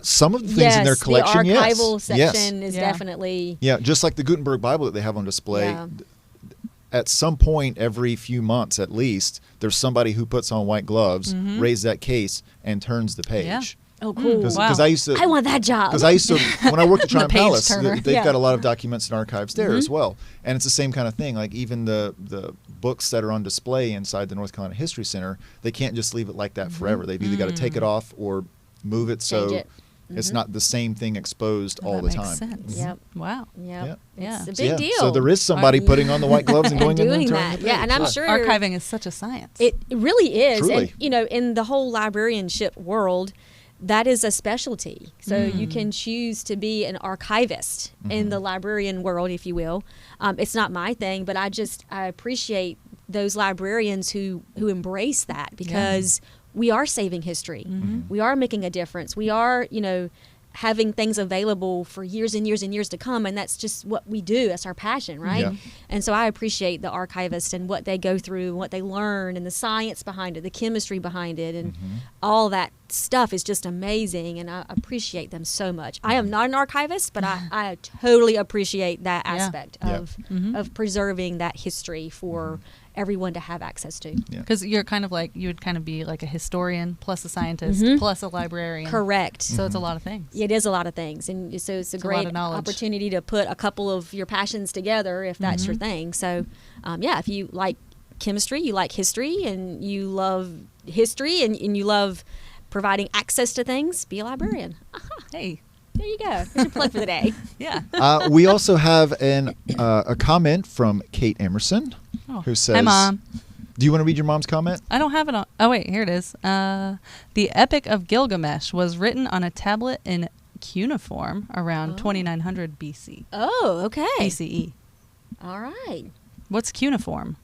Some of the things in their collection, the archival yes. section is Yeah. definitely. Yeah, just like the Gutenberg Bible that they have on display. Yeah. At some point, every few months at least, there's somebody who puts on white gloves, raises that case, and turns the page. Yeah. Oh, cool. Because Wow. I used to. I want that job. Because I used to, when I worked at Triumph page Palace, turner. they've Yeah. got a lot of documents and archives there as well. And it's the same kind of thing. Like even the books that are on display inside the North Carolina History Center, they can't just leave it like that forever. They've either got to take it off or move it so Change it. it's not the same thing exposed all that the makes time. sense. Yep. Wow. Yep. Yep. Yeah. It's a So, big yeah, deal. So there is somebody putting on the white gloves and and going in doing and turning that. the Yeah, page. and I'm sure Archiving is such a science. it really is. Truly. And in the whole librarianship world, that is a specialty. So you can choose to be an archivist in the librarian world, if you will. It's not my thing, but I appreciate those librarians who embrace that because we are saving history. We are making a difference. We are, having things available for years and years and years to come, and that's just what we do. That's our passion, right? Yeah. And so I appreciate the archivist and what they go through, and what they learn, and the science behind it, the chemistry behind it, and all that stuff is just amazing, and I appreciate them so much. I am not an archivist, but I totally appreciate that Yeah. aspect Yeah. of preserving that history for everyone to have access to. Yeah. Because you're kind of like, you would kind of be like a historian plus a scientist plus a librarian. Correct. So it's a lot of things. It is a lot of things, and so it's a a lot great of knowledge. opportunity to put a couple of your passions together if that's your thing. So, if you like chemistry, you like history, and you love history, and you love providing access to things, be a librarian. Hey. There you go. There's your plug for the day. Yeah. We also have a comment from Kate Emerson Oh. who says, Hi, Mom. Do you want to read your mom's comment? I don't have it on. Oh, wait. Here it is. The Epic of Gilgamesh was written on a tablet in cuneiform around 2900 BC. Oh, okay. BCE. All right. What's cuneiform?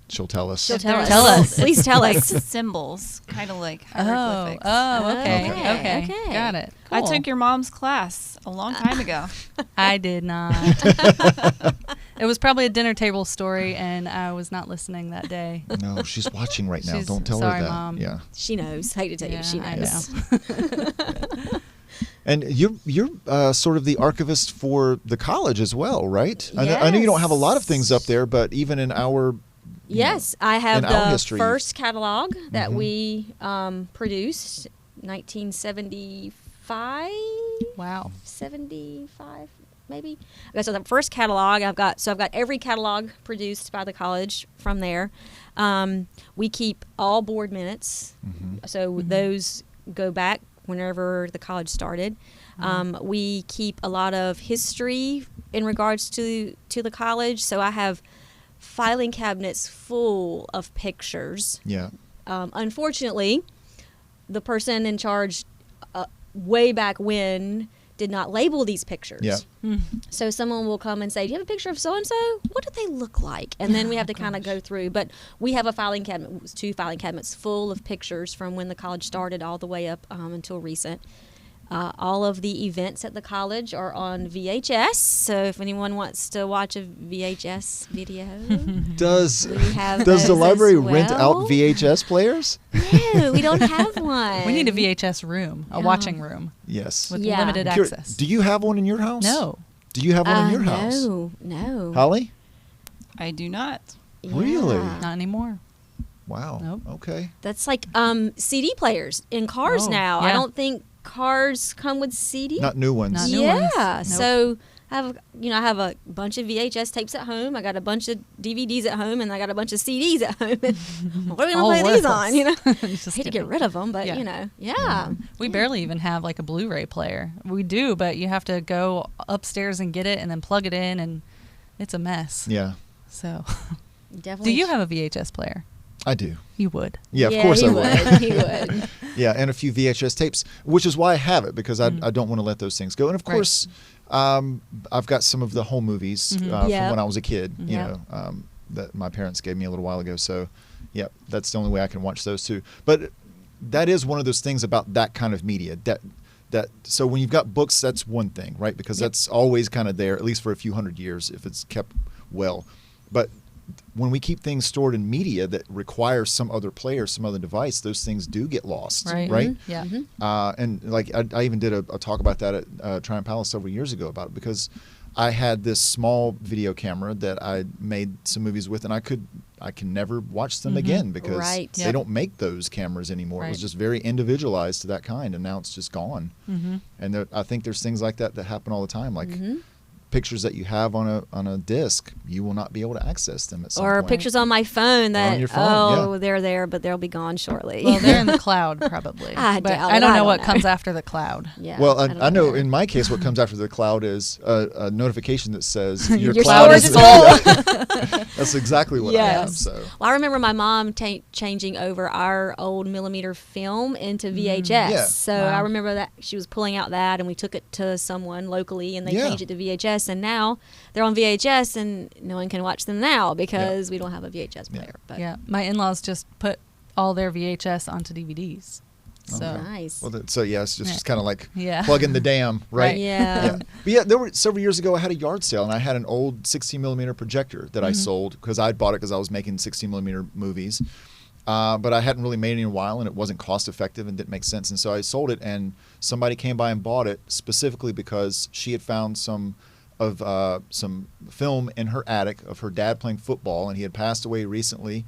She'll tell us. She'll Tell tell us. us. Please tell Like us. symbols, kind of like Oh, hieroglyphics. okay. Okay. Okay. Got it. I Cool. took your mom's class a long time ago. I did not. It was probably a dinner table story, and I was not listening that day. No, she's watching right now. She's- Don't tell sorry, her that. Mom. Yeah. She knows. Hate to tell you, she I knows. know. And you're sort of the archivist for the college as well, right? I know you don't have a lot of things up there, but even in our Yes, I have in our the history. first catalog that Mhm. we produced, 1975. Wow. 75 maybe. Okay, so the first catalog I've got every catalog produced by the college from there. We keep all board minutes, so those go back whenever the college started. We keep a lot of history in regards to the college, so I have filing cabinets full of pictures. Yeah. Unfortunately, the person in charge way back when did not label these pictures. Yeah. So someone will come and say, do you have a picture of so-and-so? What do they look like? And then we have to kind of go through. But we have a filing cabinet, 2 filing cabinets full of pictures from when the college started all the way up until recent. All of the events at the college are on VHS. So if anyone wants to watch a VHS video, Does we have the those library as rent out well. VHS players? No, we don't have one. We need a VHS room, a watching room Yes. with Yeah. limited Cur- access. Do you have one in your house? No. Do you have one in your house? No. Holly? I do not. Really? Yeah. Not anymore. Wow. Nope. Okay. That's like CD players in cars Oh, now. I yeah. don't think cars come with CD. Not new ones. Not new yeah. ones. Nope. So I have a bunch of VHS tapes at home. I got a bunch of DVDs at home, and I got a bunch of CDs at home. And what are we All gonna play these worthless. on? You know, Just hate to kidding. get rid of them, but Yeah. yeah. We barely even have like a Blu-ray player. We do, but you have to go upstairs and get it and then plug it in, and it's a mess. Yeah, So, Definitely. do you have a VHS player? I do. You would. Yeah, of course he I would. He would. Yeah, and a few VHS tapes, which is why I have it, because I don't want to let those things go. And of Right. course, I've got some of the home movies Yep. from when I was a kid, you Yep. know, that my parents gave me a little while ago. So, yeah, that's the only way I can watch those too. But that is one of those things about that kind of media. So when you've got books, that's one thing, right? Because that's always kind of there, at least for a few hundred years, if it's kept well. But when we keep things stored in media that requires some other player, some other device, those things do get lost, Right. right? Yeah. And like I even did a talk about that at Triumph Palace several years ago about it, because I had this small video camera that I made some movies with, and I can never watch them again because Right. they Yep. don't make those cameras anymore. It was Right. just very individualized to that kind, and now it's just gone. And I think there's things like that happen all the time, like pictures that you have on a disc, you will not be able to access them at some Or point. pictures on my phone that your phone, yeah. they're there, but they'll be gone shortly. Well, they're in the cloud probably. I but doubt I it. don't I know don't what know. comes after the cloud. yeah. Well, don't I know either. in my case, what comes after the cloud is a notification that says your Your cloud storage is is full. That's exactly what I have. Yes. So Well, I remember my mom changing over our old millimeter film into VHS. Yeah. So Wow. I remember that she was pulling out that, and we took it to someone locally, and they Yeah. changed it to VHS. And now they're on VHS, and no one can watch them now because we don't have a VHS player. But Yeah. My in-laws just put all their VHS onto DVDs. So, nice. well, it's just kind of like Yeah. plugging the dam, right? Right. Yeah. But yeah, there were several years ago I had a yard sale, and I had an old 16 millimeter projector that I sold because I bought it because I was making 16 millimeter movies. But I hadn't really made it in a while, and it wasn't cost effective and didn't make sense. And so I sold it, and somebody came by and bought it specifically because she had found some film in her attic of her dad playing football, and he had passed away recently.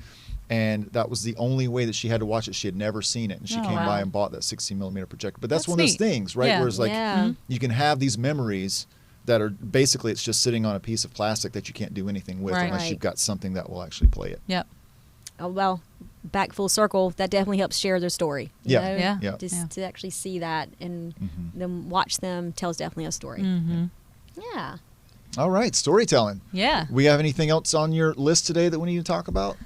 And that was the only way that she had to watch it. She had never seen it, and she Oh, came wow. by and bought that 16 millimeter projector. But that's That's one of those neat. things, right? Yeah. Where it's like Yeah. you can have these memories that are basically it's just sitting on a piece of plastic that you can't do anything with Right. unless Right. you've got something that will actually play it. Yep. Oh, well, back full circle, that definitely helps share their story. you Yeah. know? Yeah. Yeah. Just Yeah. to actually see that and Mhm. then watch them tells definitely a story. Mm-hmm. Yeah. All right, storytelling. Yeah. We have anything else on your list today that we need to talk about?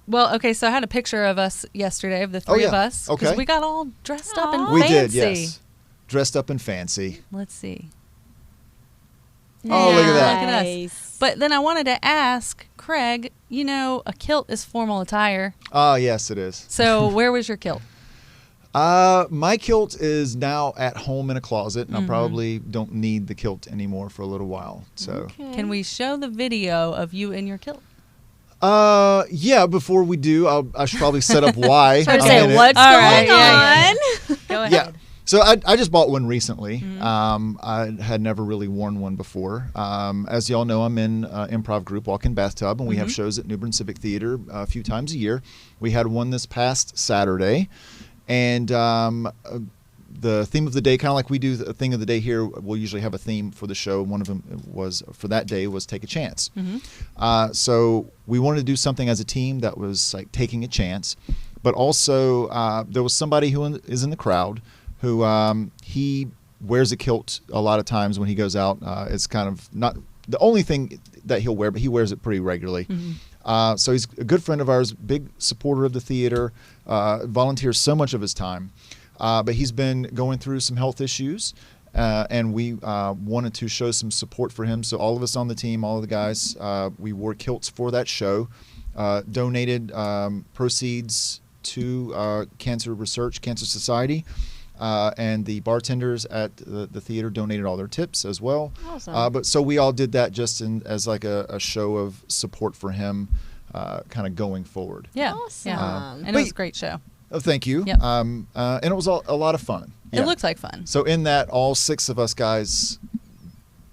Well, okay, so I had a picture of us yesterday, of the Oh, three yeah. of us. Okay. We got all dressed up and Aw. We fancy. did, yes. Dressed up and fancy. Let's see. Oh, look at that. Look at us. Nice. But then I wanted to ask Craig, a kilt is formal attire. Yes, it is. So where was your kilt? My kilt is now at home in a closet, and I probably don't need the kilt anymore for a little while. So, Can we show the video of you in your kilt? yeah. Before we do, I should probably set up why. Trying to I'm say in it. what's All going right, yeah, on. Go ahead. Yeah. So I just bought one recently. I had never really worn one before. As y'all know, I'm in improv group Walk-In Bathtub, and we have shows at New Bern Civic Theater a few times a year. We had one this past Saturday, and the theme of the day, kind of like we do the thing of the day here, we'll usually have a theme for the show. One of them was, for that day, was Take a Chance. So we wanted to do something as a team that was like taking a chance, but also there was somebody who is in the crowd who he wears a kilt a lot of times when he goes out. It's kind of not the only thing that he'll wear, but he wears it pretty regularly. So he's a good friend of ours, big supporter of the theater, volunteers so much of his time. But he's been going through some health issues, and we wanted to show some support for him. So all of us on the team, all of the guys, we wore kilts for that show, donated proceeds to Cancer Research, Cancer Society. And the bartenders at the theater donated all their tips as well. Awesome. But so we all did that just as like a show of support for him, kind of going forward. Yeah. Awesome. Yeah. And it But- was a great show. Oh, thank you. Yep. And it was a lot of fun. It Yeah. looked like fun. So in that, all 6 of us guys,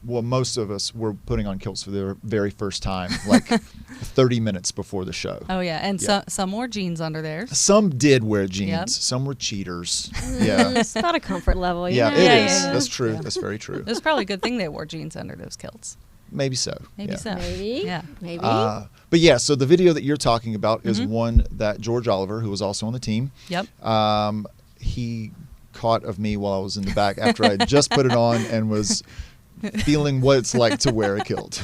well, most of us were putting on kilts for the very first time, like 30 minutes before the show. Oh, yeah. And Yeah. some wore jeans under theirs. Some did wear jeans. Yep. Some were cheaters. Yeah. It's about a comfort level. Yeah, know? it Yeah, is. yeah. That's true. Yeah. That's very true. It was probably a good thing they wore jeans under those kilts. Maybe so. Maybe Yeah. so. Maybe. Yeah. Maybe. But yeah, so the video that you're talking about is one that George Oliver, who was also on the team, Yep. he caught of me while I was in the back after I had just put it on and was feeling what it's like to wear a kilt.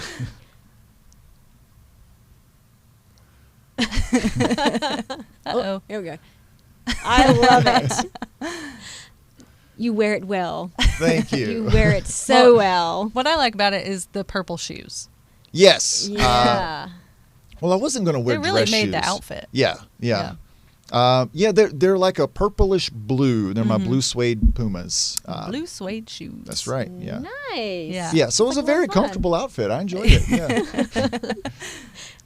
Uh-oh. Here we go. I love it. You wear it well. Thank you. You wear it so well. What I like about it is the purple shoes. Yes. Yeah. Well, I wasn't going to wear They really dress made the shoes. outfit. Yeah. Yeah, they're like a purplish blue. They're my blue suede Pumas. Blue suede shoes. That's right. Yeah. Nice. Yeah. Yeah, so it was Like a very a lot of fun. comfortable outfit. I enjoyed it. Yeah.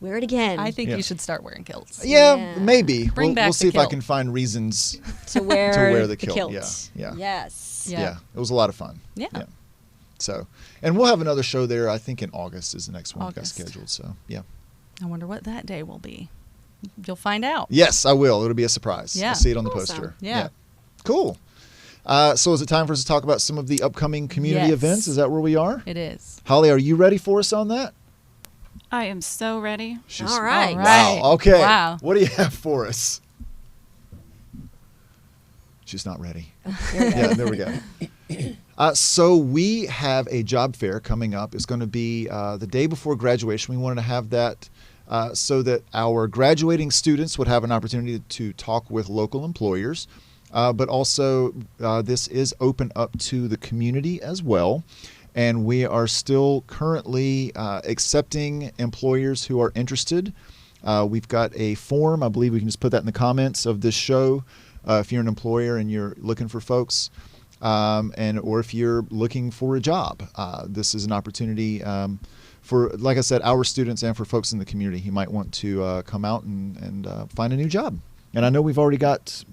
Wear it again. I think Yeah. you should start wearing kilts. Yeah, Yeah. maybe. Bring we'll back see the if I kilt. can find reasons. to wear, to wear the the kilt, kilt. yeah. Yes. Yeah. It was a lot of fun. Yeah. So, and we'll have another show there. I think in August is the next one August. got scheduled. So, yeah. I wonder what that day will be. You'll find out. Yes, I will. It'll be a surprise. Yeah. I'll see it on the Awesome. poster. Yeah. Cool. So is it time for us to talk about some of the upcoming community Yes. events? Is that where we are? It is. Holly, are you ready for us on that? I am so ready. All right. All right. Wow. Okay. Wow. What do you have for us? She's not ready. Yeah, there we go. So we have a job fair coming up. It's going to be the day before graduation. We wanted to have that so that our graduating students would have an opportunity to talk with local employers. But also, this is open up to the community as well. And we are still currently accepting employers who are interested. We've got a form. I believe we can just put that in the comments of this show if you're an employer and you're looking for folks. Or if you're looking for a job. This is an opportunity for, like I said, our students and for folks in the community who might want to come out and find a new job. And I know we've already got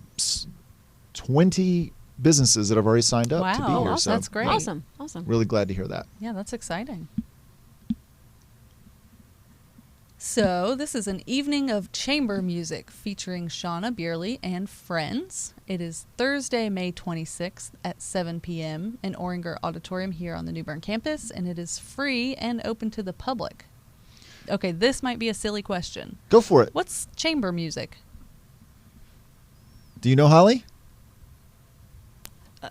20 businesses that have already signed up to be Wow. here. Awesome. So That's great. Awesome. Awesome. really glad to hear that. Yeah, that's exciting. So, this is an evening of chamber music featuring Shauna Beerley and friends. It is Thursday, May 26th at 7 p.m. in Oringer Auditorium here on the New Bern campus, and it is free and open to the public. Okay, this might be a silly question. Go for it. What's chamber music? Do you know Holly?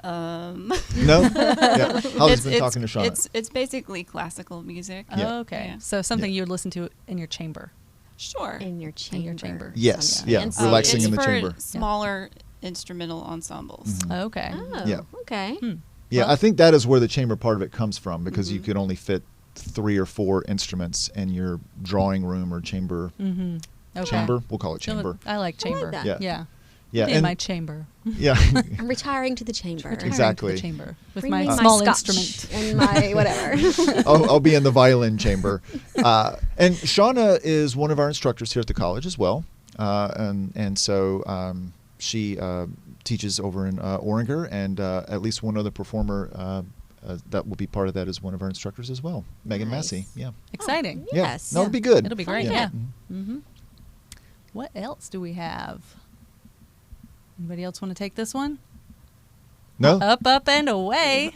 Um, No? Yeah. Holly's been talking to Shauna. It's basically classical music. Yeah. Oh, okay. Yeah. So, something you would listen to in your chamber. Sure. In your chamber. chamber. Yes. Yeah. Yeah. And Relaxing it's in the for chamber. smaller instrumental ensembles. Mhm. Okay. Oh, Yeah. okay. Hmm. Yeah, Well- I think that is where the chamber part of it comes from because you could only fit 3 or 4 instruments in your drawing room or chamber. Mm-hmm. Okay. Chamber? We'll call it chamber. I like chamber. that. Yeah. Yeah. Yeah. In my chamber. Yeah. I'm retiring to the chamber. Retiring Exactly. to the chamber with Bring my me small scotch instrument. and my whatever. I'll be in the violin chamber. And Shauna is one of our instructors here at the college as well. And so she teaches over in Oringer, and at least one other performer that will be part of that is one of our instructors as well, Megan Nice. Massey. Yeah. Exciting. Yeah. Yes. No, it'll be good. It'll be great. Fun Yeah. event. Mm-hmm. What else do we have? Anybody else want to take this one? No? Up, and away.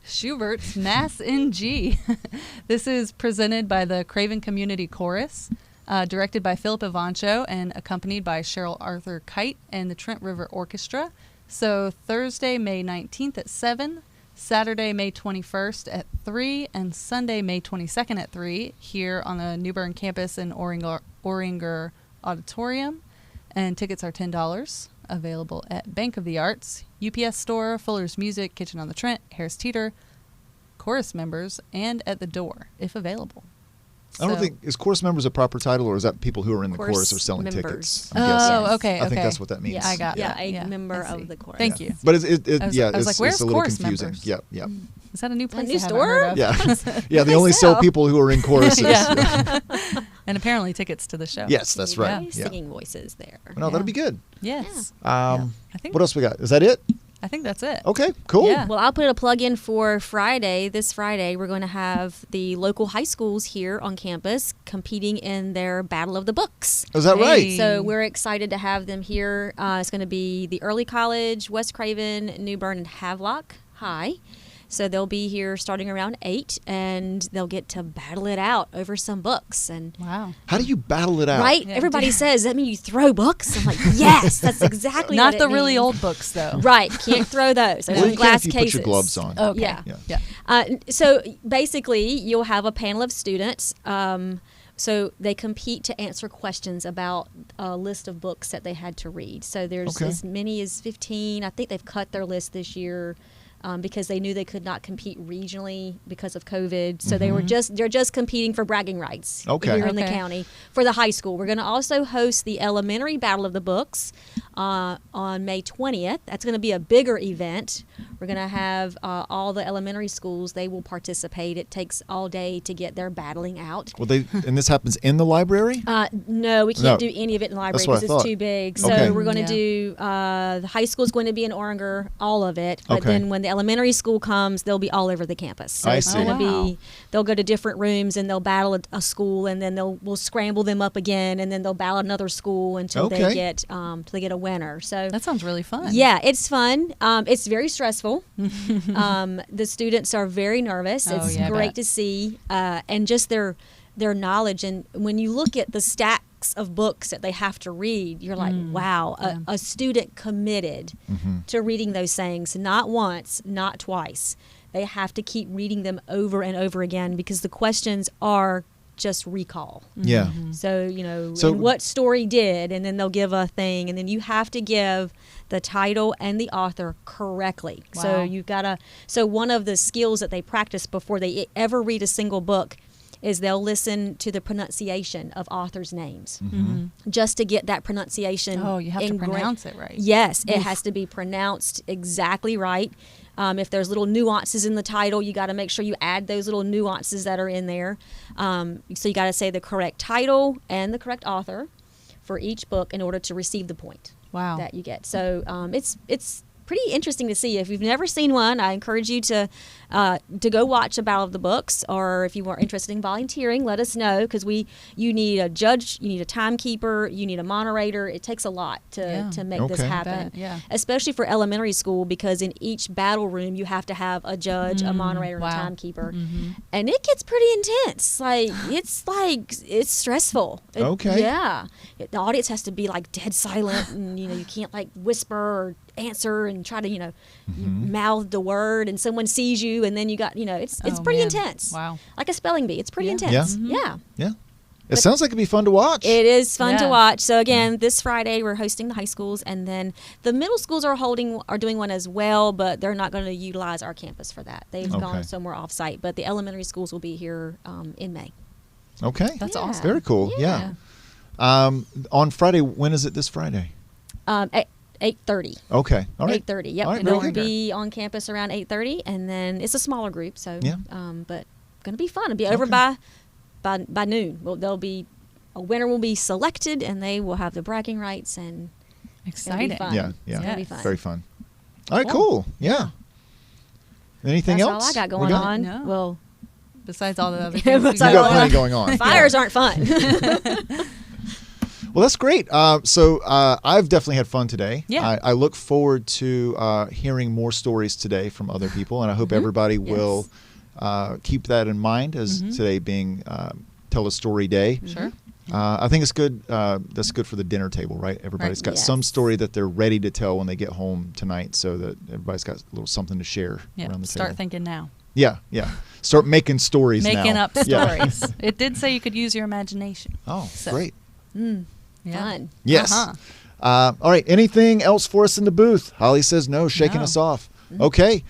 Schubert's Mass in G. This is presented by the Craven Community Chorus, directed by Philip Ivancho and accompanied by Cheryl Arthur Kite and the Trent River Orchestra. So Thursday, May 19th at 7, Saturday, May 21st at 3, and Sunday, May 22nd at 3 here on the New Bern campus in Oringer Auditorium. And tickets are $10. Available at Bank of the Arts, UPS Store, Fuller's Music, Kitchen on the Trent, Harris Teeter, chorus members, and at the door, if available. I don't think, is chorus members a proper title, or is that people who are in the Chorus chorus are selling members. tickets? Oh, Yes. okay. I think that's what that means. Yeah, I got Yeah, that. a Yeah, member I of see. the chorus. Thank you. But it's I was like, where's it's a little chorus confusing. members? Yep, yep. Is that a new place new I haven't store? heard of? Yeah. Yeah, they only sell so. people who are in choruses. Yeah. And apparently tickets to the show. Yes, that's right. Yeah. Yeah. Singing voices there. No, that'll be good. Yes. I think- What else we got? Is that it? I think that's it. Okay, cool. Yeah. Well, I'll put a plug in for Friday. This Friday, we're going to have the local high schools here on campus competing in their Battle of the Books. Is that Hey. right? So we're excited to have them here. It's going to be the Early College, West Craven, New Bern, and Havelock High. So they'll be here starting around 8, and they'll get to battle it out over some books. And Wow. How do you battle it out? right, Yeah. everybody says, that mean you throw books? I'm like, yes, that's exactly what Not it the really means. old books, though. Right, can't throw those. Those Well, are you can glass if you cases. put your gloves on. Okay. Yeah. Yeah. So basically, you'll have a panel of students. So they compete to answer questions about a list of books that they had to read. So there's Okay. as many as 15. I think they've cut their list this year because they knew they could not compete regionally because of COVID. So they're just competing for bragging rights Okay. here in the Okay. county for the high school. We're going to also host the elementary Battle of the Books on May 20th. That's going to be a bigger event. We're going to have all the elementary schools. They will participate. It takes all day to get their battling out. Well, and this happens in the library? No, we can't No. do any of it in the library That's what I because thought. it's too big. So Okay. we're going to Yeah. do the high school is going to be in Oringer, all of it. But Okay. then when the elementary school comes, they'll be all over the campus. So I it's see. going to Oh, wow. be they'll go to different rooms and they'll battle a school, and then we'll scramble them up again, and then they'll battle another school until Okay. they get a winner. So That sounds really fun. yeah, it's fun. It's very stressful. The students are very nervous. Oh, It's yeah, I great bet. to see, and just their knowledge. And when you look at the stacks of books that they have to read, you're like, wow, a student committed to reading those things, not once, not twice. They have to keep reading them over and over again because the questions are just recall. Yeah. So, So- and what story did, and then they'll give a thing, and then you have to give the title and the author correctly. So Wow. you've got to, so one of the skills that they practice before they ever read a single book is they'll listen to the pronunciation of authors' names just to get that pronunciation. Oh, you have to ingrained. pronounce it right. Yes, it has to be pronounced exactly right. If there's little nuances in the title, you got to make sure you add those little nuances that are in there. So you got to say the correct title and the correct author for each book in order to receive the point Wow. that you get. So it's pretty interesting to see. If you've never seen one, I encourage you to go watch a Battle of the Books, or if you are interested in volunteering, let us know, because you need a judge, you need a timekeeper, you need a moderator. It takes a lot Yeah. to make this Okay. happen, Bet, yeah. especially for elementary school, because in each battle room you have to have a judge, a moderator, and a wow. timekeeper, and it gets pretty intense. It's stressful. Okay. Yeah, the audience has to be like dead silent, and you can't like whisper or answer and try to you mouth the word, and someone sees you, and then you got it's Oh, pretty man. intense. Wow. Like a spelling bee. It's pretty Yeah. intense. Yeah. Yeah. Yeah. It sounds like it'd be fun to watch. It is fun to Yeah. watch. So again, this Friday we're hosting the high schools, and then the middle schools are doing one as well, but they're not going to utilize our campus for that. They've Okay. gone somewhere off-site, but the elementary schools will be here in May. Okay. That's Yeah. awesome. Very cool. Yeah. On Friday, when is it this Friday? At 8:30. Okay. All right. 8:30. Yep. All right, And very they'll good. be on campus around 8:30, and then it's a smaller group, so Yeah. but going to be fun. It'll be over Okay. by noon. Well, a winner will be selected, and they will have the bragging rights, and Exciting. fun. Yeah. It's Yeah. gonna be fun. Very fun. All right. Cool. Cool. Yeah. Anything That's else? all I got We going on. No. Well, Besides all the other Yeah, things. we You besides got got all plenty that. going on. fires aren't fun. Well, that's great. So I've definitely had fun today. Yeah. I look forward to hearing more stories today from other people, and I hope everybody will keep that in mind as today being Tell a Story Day. Sure. I think it's good. That's good for the dinner table, right? Everybody's got some Yes. story that they're ready to tell when they get home tonight, so that everybody's got a little something to share Yeah. around the Start table. thinking now. Yeah, yeah. Start making stories now. Making up Yeah. stories. It did say you could use your imagination. Oh, So- great. Yeah. Fun. Yes. Uh-huh. All right. Anything else for us in the booth? Holly says no, shaking No. us off. Okay.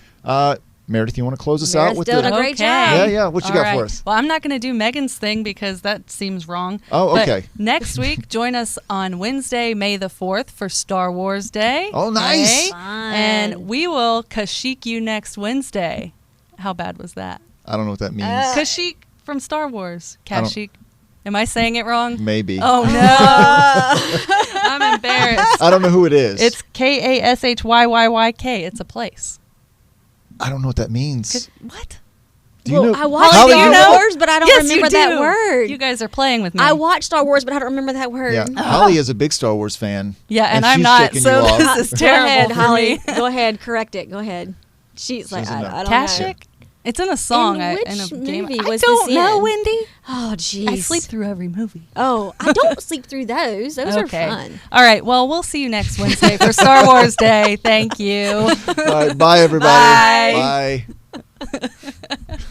Meredith, you want to close us out Meredith's with doing the? a great Okay. job. Yeah, yeah. What you All got for right. us? Well, I'm not going to do Megan's thing because that seems wrong. Oh, But okay. next week, join us on Wednesday, May the 4th for Star Wars Day. Oh, nice. Okay? Fun. And we will Kashyyyk you next Wednesday. How bad was that? I don't know what that means. Kashyyyk from Star Wars. I don't- Kashyyyk. Am I saying it wrong? Maybe. Oh, no. I'm embarrassed. I don't know who it is. It's Kashyyyyk. It's a place. I don't know what that means. What? Do you Well, know? I watched Holly, Star you know? Wars, but I don't Yes, remember you that do. word. You guys are playing with me. I watched Star Wars, but I don't remember that word. Yeah. Holly is a big Star Wars fan. Yeah, and I'm she's not, shaking so you off. this is Go terrible ahead, for Holly. me. Go ahead, correct it. Go ahead. She's like, Doesn't know. I don't Kashyyyk? It's in a song. In which in a game. movie I was don't this know, in? Wendy. know. Oh, jeez. I sleep through every movie. Oh, I don't sleep through those. Those are Okay. fun. All right. Well, we'll see you next Wednesday for Star Wars Day. Thank you. All right, bye, everybody. Bye. Bye.